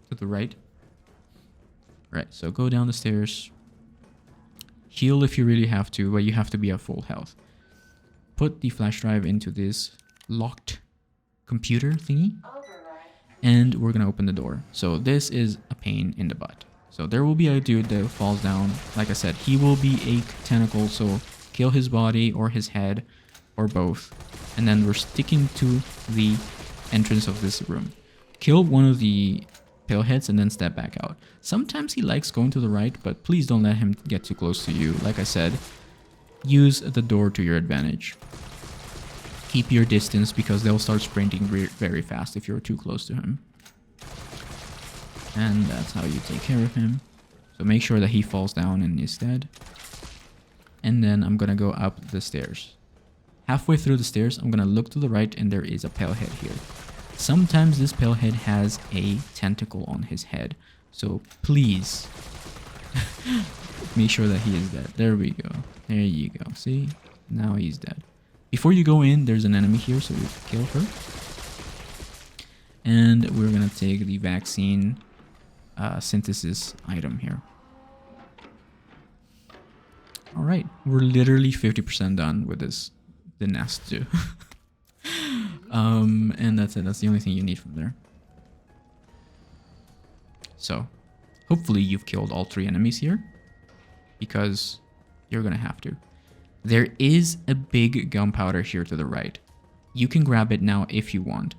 to the right. Right, so go down the stairs. Heal if you really have to, but you have to be at full health. Put the flash drive into this locked computer thingy, and we're gonna open the door. So this is a pain in the butt. So there will be a dude that falls down. Like I said, he will be a tentacle, so kill his body or his head or both. And then we're sticking to the entrance of this room. Kill one of the pale heads and then step back out. Sometimes he likes going to the right, but please don't let him get too close to you. Like I said, use the door to your advantage. Keep your distance because they'll start sprinting very fast if you're too close to him. And that's how you take care of him. So make sure that he falls down and is dead. And then I'm gonna go up the stairs. Halfway through the stairs, I'm gonna look to the right and there is a pale head here. Sometimes this palehead has a tentacle on his head, so please make sure that he is dead. There we go. There you go. See? Now he's dead. Before you go in, there's an enemy here, so we kill her. And we're gonna take the vaccine synthesis item here. Alright, we're literally 50% done with this, the nest too. And that's it. That's the only thing you need from there. So, hopefully you've killed all 3 enemies here, because you're gonna have to. There is a big gunpowder here to the right. You can grab it now if you want,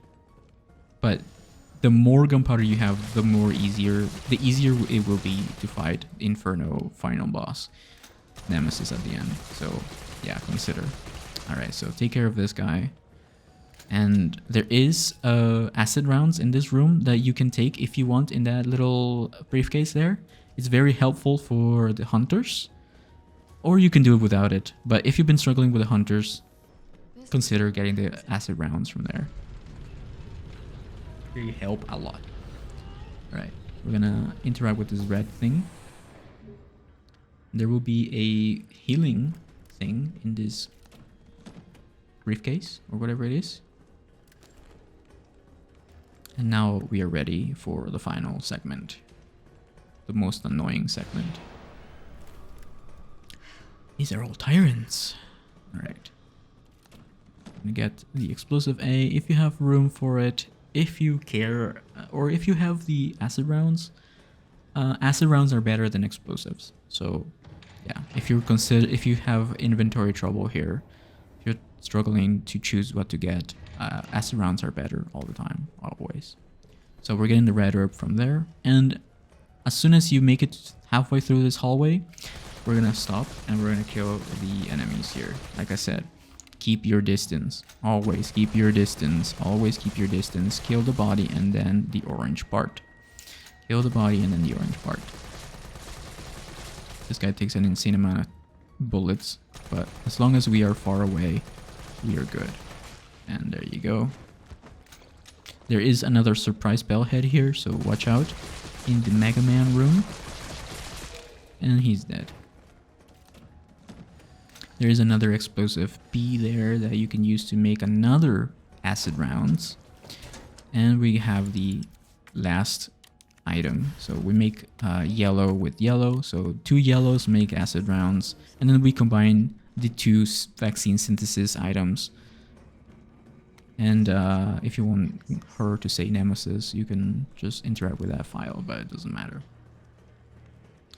but the more gunpowder you have, the easier it will be to fight Inferno final boss Nemesis at the end. So yeah, consider. All right, so take care of this guy. And there is acid rounds in this room that you can take if you want in that little briefcase there. It's very helpful for the hunters, or you can do it without it. But if you've been struggling with the hunters, consider getting the acid rounds from there. They help a lot. All right, we're gonna interact with this red thing. There will be a healing thing in this briefcase or whatever it is. And now we are ready for the final segment. The most annoying segment. These are all tyrants. Alright. I'm gonna get the explosive A if you have room for it. If you care, or if you have the acid rounds. Acid rounds are better than explosives. So yeah, if you have inventory trouble here, if you're struggling to choose what to get, acid rounds are better all the time, always. So we're getting the red herb from there, and as soon as you make it halfway through this hallway, we're gonna stop and we're gonna kill the enemies here. Like I said, keep your distance. Always keep your distance. Always keep your distance. Kill the body and then the orange part. Kill the body and then the orange part. This guy takes an insane amount of bullets, but as long as we are far away, we are good. And there you go. There is another surprise bellhead here, so watch out. In the Mega Man room. And he's dead. There is another explosive B there that you can use to make another acid rounds. And we have the last item. So we make yellow with yellow. So 2 yellows make acid rounds. And then we combine the 2 vaccine synthesis items. And if you want her to say Nemesis, you can just interact with that file, but it doesn't matter.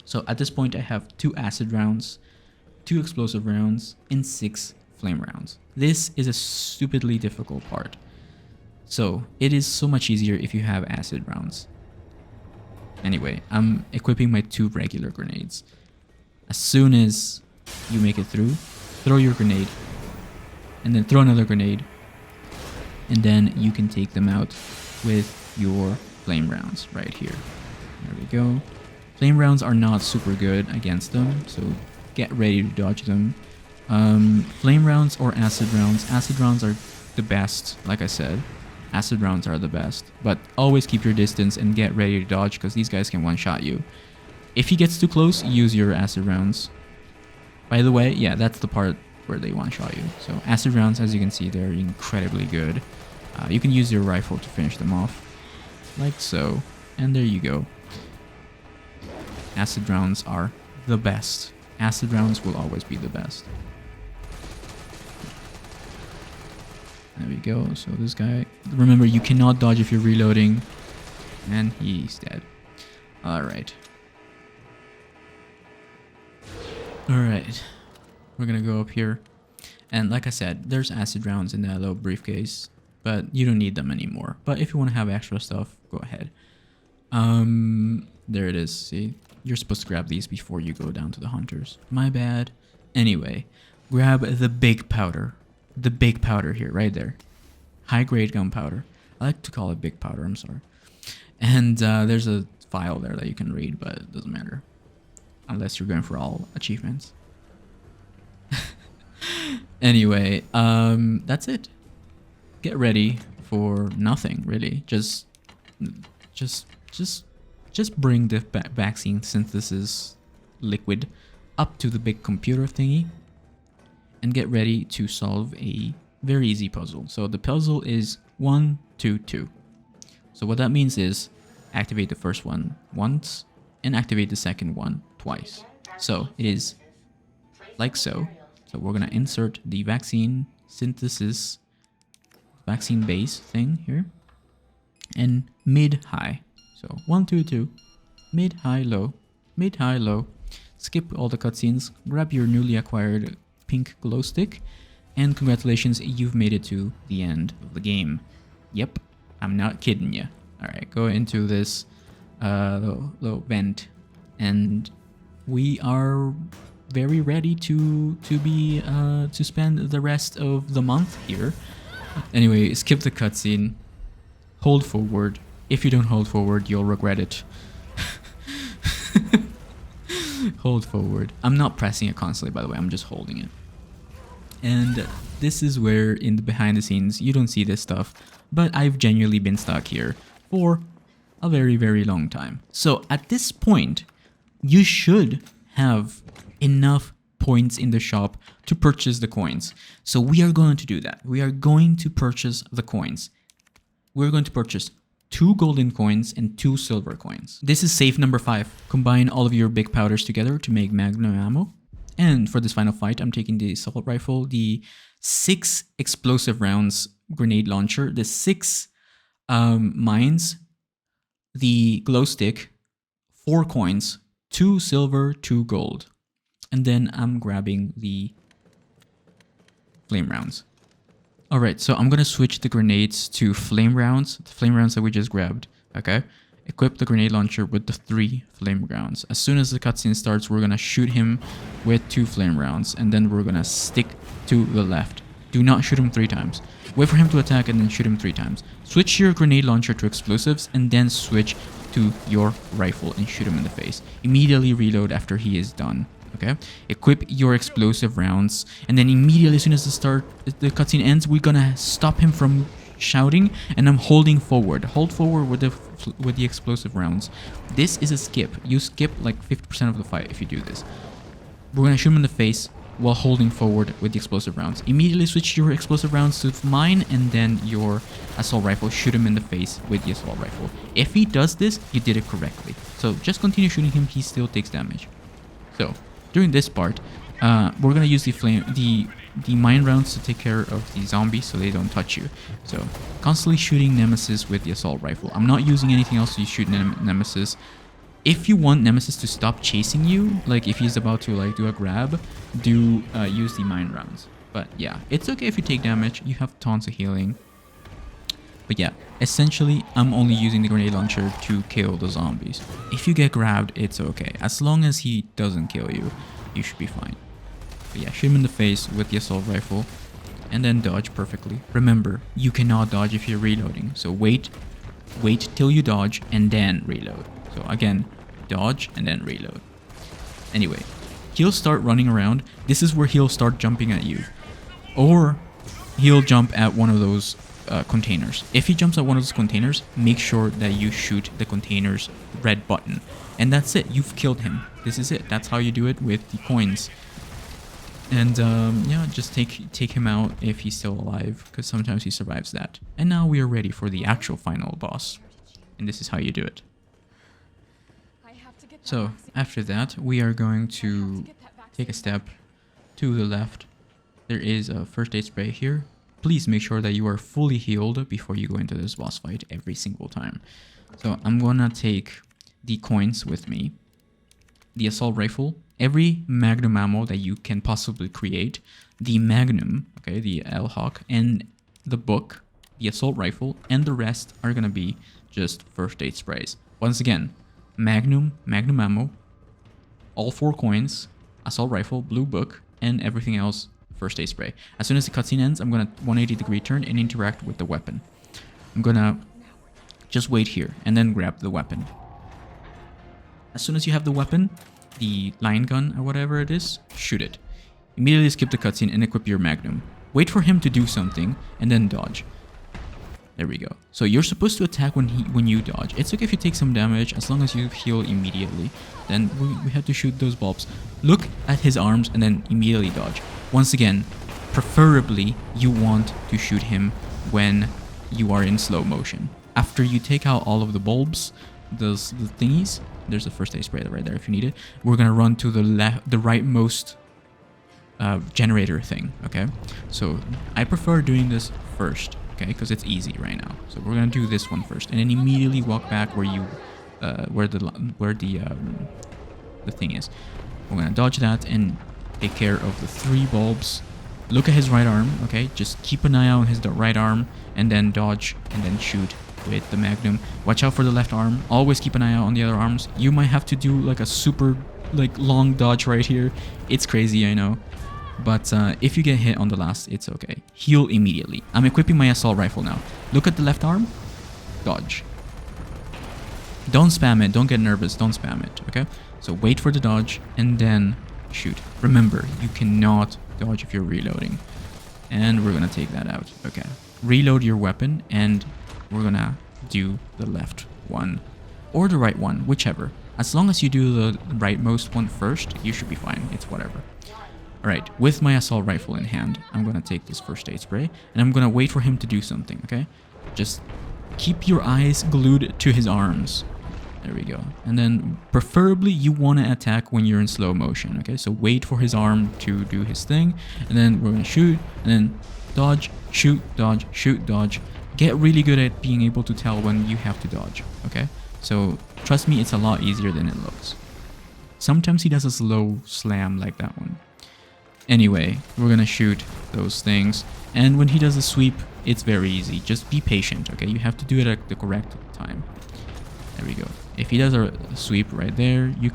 So at this point, I have 2 acid rounds, 2 explosive rounds, and 6 flame rounds. This is a stupidly difficult part. So it is so much easier if you have acid rounds. Anyway, I'm equipping my 2 regular grenades. As soon as you make it through, throw your grenade, and then throw another grenade, and then you can take them out with your flame rounds right here. There we go. Flame rounds are not super good against them, so get ready to dodge them. Flame rounds or acid rounds. Acid rounds are the best, like I said. Acid rounds are the best, but always keep your distance and get ready to dodge because these guys can one-shot you. If he gets too close, use your acid rounds. By the way, yeah, that's the part where they one-shot you. So acid rounds, as you can see, they're incredibly good. You can use your rifle to finish them off, like so. And there you go. Acid rounds are the best. Acid rounds will always be the best. There we go. So this guy, remember, you cannot dodge if you're reloading. And he's dead. Alright. Alright. We're gonna go up here. And like I said, there's acid rounds in that little briefcase, but you don't need them anymore. But if you want to have extra stuff, go ahead. There it is. See? You're supposed to grab these before you go down to the hunters. My bad. Anyway, grab the big powder. The big powder here, right there. High-grade gunpowder. I like to call it big powder, I'm sorry. And there's a file there that you can read, but it doesn't matter. Unless you're going for all achievements. Anyway, that's it. Get ready for nothing really. Just bring the vaccine synthesis liquid up to the big computer thingy and get ready to solve a very easy puzzle. So the puzzle is 1, 2, 2. So what that means is activate the first one once and activate the second one twice. So it is like so. So we're gonna insert the vaccine synthesis, vaccine base thing here, and mid high. So 1, 2, 2, mid high low, mid high low. Skip all the cutscenes, grab your newly acquired pink glow stick, and congratulations, you've made it to the end of the game. Yep, I'm not kidding you. Alright, go into this little vent, and we are very ready to spend the rest of the month here. Anyway, skip the cutscene, hold forward. If you don't hold forward, you'll regret it. Hold forward. I'm not pressing it constantly, by the way, I'm just holding it. And this is where, in the behind the scenes, you don't see this stuff, but I've genuinely been stuck here for a very, very long time. So at this point, you should have enough points in the shop to purchase the coins. So we are going to do that. We are going to purchase the coins. We're going to purchase 2 golden coins and 2 silver coins. This is safe number 5. Combine all of your big powders together to make magnum ammo. And for this final fight, I'm taking the assault rifle, the 6 explosive rounds grenade launcher, the 6 mines, the glow stick, 4 coins, 2 silver, 2 gold. And then I'm grabbing the flame rounds. Alright, so I'm gonna switch the grenades to flame rounds, the flame rounds that we just grabbed, okay? Equip the grenade launcher with the 3 flame rounds. As soon as the cutscene starts, we're gonna shoot him with 2 flame rounds, and then we're gonna stick to the left. Do not shoot him 3 times. Wait for him to attack and then shoot him 3 times. Switch your grenade launcher to explosives and then switch to your rifle and shoot him in the face. Immediately reload after he is done. Okay, equip your explosive rounds, and then immediately as soon as the cutscene ends, we're gonna stop him from shouting, and I'm holding forward. Hold forward with the explosive rounds. This is a skip. You skip like 50% of the fight if you do this. We're gonna shoot him in the face while holding forward with the explosive rounds. Immediately switch your explosive rounds to mine, and then your assault rifle. Shoot him in the face with the assault rifle. If he does this, you did it correctly. So just continue shooting him. He still takes damage. So during this part, we're gonna use the mine rounds to take care of the zombies so they don't touch you. So constantly shooting Nemesis with the assault rifle. I'm not using anything else to shoot Nemesis. If you want Nemesis to stop chasing you, like if he's about to like do a grab, use the mine rounds. But yeah, it's okay if you take damage. You have tons of healing. But yeah, essentially, I'm only using the grenade launcher to kill the zombies. If you get grabbed, it's okay. As long as he doesn't kill you, you should be fine. But yeah, shoot him in the face with the assault rifle, and then dodge perfectly. Remember, you cannot dodge if you're reloading. So wait till you dodge, and then reload. So again, dodge, and then reload. Anyway, he'll start running around. This is where he'll start jumping at you. Or he'll jump at one of those containers. If he jumps at one of those containers, make sure that you shoot the container's red button. And that's it. You've killed him. This is it. That's how you do it with the coins. And yeah, just take him out if he's still alive, because sometimes he survives that. And now we are ready for the actual final boss. And this is how you do it. So after that, we are going to take a step to the left. There is a first aid spray here. Please make sure that you are fully healed before you go into this boss fight every single time. So I'm gonna take the coins with me, the assault rifle, every magnum ammo that you can possibly create, the magnum, okay, the L-Hawk, and the book, the assault rifle, and the rest are gonna be just first aid sprays. Once again, magnum ammo, all 4 coins, assault rifle, blue book, and everything else first aid spray. As soon as the cutscene ends, I'm gonna 180-degree turn and interact with the weapon. I'm gonna just wait here and then grab the weapon. As soon as you have the weapon, the line gun or whatever it is, shoot it. Immediately skip the cutscene and equip your magnum. Wait for him to do something and then dodge. There we go. So you're supposed to attack when you dodge. It's okay if you take some damage as long as you heal immediately. Then we have to shoot those bulbs. Look at his arms and then immediately dodge. Once again, preferably you want to shoot him when you are in slow motion. After you take out all of the bulbs, the thingies, there's a first aid spray right there if you need it. We're gonna run to the rightmost generator thing. Okay, so I prefer doing this first. Okay, because it's easy right now. So we're gonna do this one first, and then immediately walk back where you, where the thing is. We're gonna dodge that and take care of the 3 bulbs. Look at his right arm. Okay, just keep an eye out on his right arm, and then dodge and then shoot with the magnum. Watch out for the left arm. Always keep an eye out on the other arms. You might have to do like a super long dodge right here. It's crazy, I know. But if you get hit on the last, it's okay. Heal immediately. I'm equipping my assault rifle now. Look at the left arm. Dodge. Don't spam it. Don't get nervous. Don't spam it. Okay? So wait for the dodge and then shoot. Remember, you cannot dodge if you're reloading. And we're going to take that out. Okay. Reload your weapon and we're going to do the left one. Or the right one. Whichever. As long as you do the rightmost one first, you should be fine. It's whatever. Alright, with my assault rifle in hand, I'm going to take this first aid spray, and I'm going to wait for him to do something, okay? Just keep your eyes glued to his arms. There we go. And then, preferably, you want to attack when you're in slow motion, okay? So wait for his arm to do his thing, and then we're going to shoot, and then dodge, shoot, dodge. Get really good at being able to tell when you have to dodge, okay? So, trust me, it's a lot easier than it looks. Sometimes he does a slow slam like that one. Anyway, we're gonna shoot those things, and when he does a sweep, it's very easy. Just be patient, okay? You have to do it at the correct time. There we go. If he does a sweep right there, he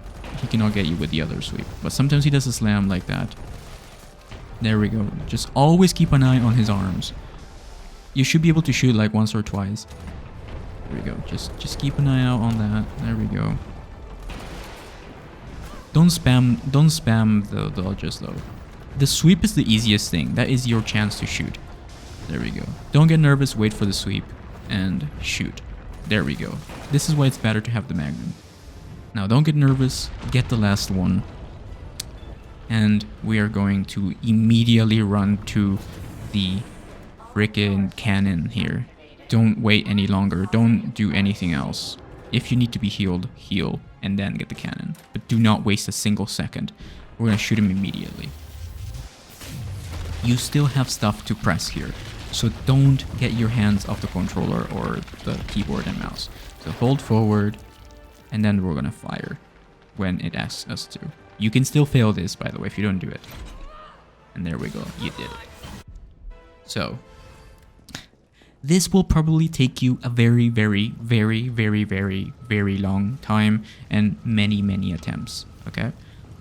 cannot get you with the other sweep. But sometimes he does a slam like that. There we go. Just always keep an eye on his arms. You should be able to shoot like once or twice. There we go. Just keep an eye out on that. There we go. Don't spam the dodges though. The sweep is the easiest thing. That is your chance to shoot. There we go. Don't get nervous, wait for the sweep, and shoot. There we go. This is why it's better to have the magnum. Now don't get nervous, get the last one. And we are going to immediately run to the freaking cannon here. Don't wait any longer. Don't do anything else. If you need to be healed, heal, and then get the cannon. But do not waste a single second. We're going to shoot him immediately. You still have stuff to press here, so don't get your hands off the controller or the keyboard and mouse. So hold forward, and then we're going to fire when it asks us to. You can still fail this, by the way, if you don't do it. And there we go, you did it. So this will probably take you a very long time and many attempts, okay?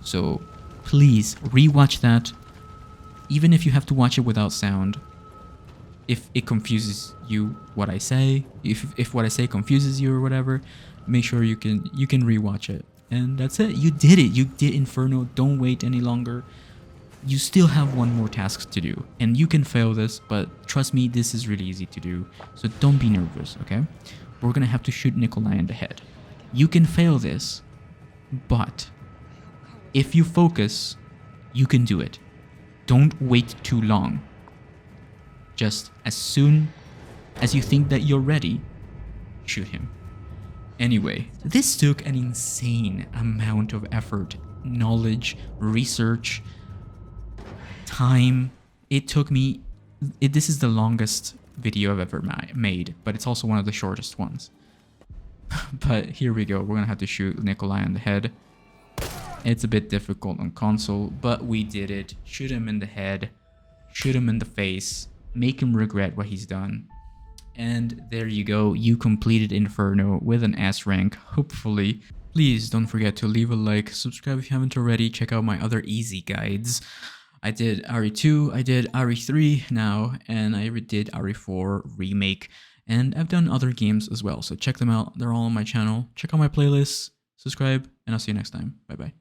So please rewatch that, even if you have to watch it without sound. If it confuses you what I say, if what I say confuses you or whatever, make sure you can rewatch it. And that's it. You did it. You did Inferno. Don't wait any longer. You still have one more task to do, and you can fail this, but trust me, this is really easy to do, so don't be nervous, okay? We're gonna have to shoot Nikolai in the head. You can fail this, but if you focus, you can do it. Don't wait too long. Just as soon as you think that you're ready, shoot him. Anyway, this took an insane amount of effort, knowledge, research, time. It took me... this is the longest video I've ever made, but it's also one of the shortest ones. But here we go. We're gonna have to shoot Nikolai in the head. It's a bit difficult on console, but we did it. Shoot him in the head. Shoot him in the face. Make him regret what he's done. And there you go. You completed Inferno with an S rank, hopefully. Please don't forget to leave a like, subscribe if you haven't already, check out my other easy guides. I did RE2, I did RE3 now, and I did RE4 Remake, and I've done other games as well, so check them out. They're all on my channel. Check out my playlists, subscribe, and I'll see you next time. Bye bye.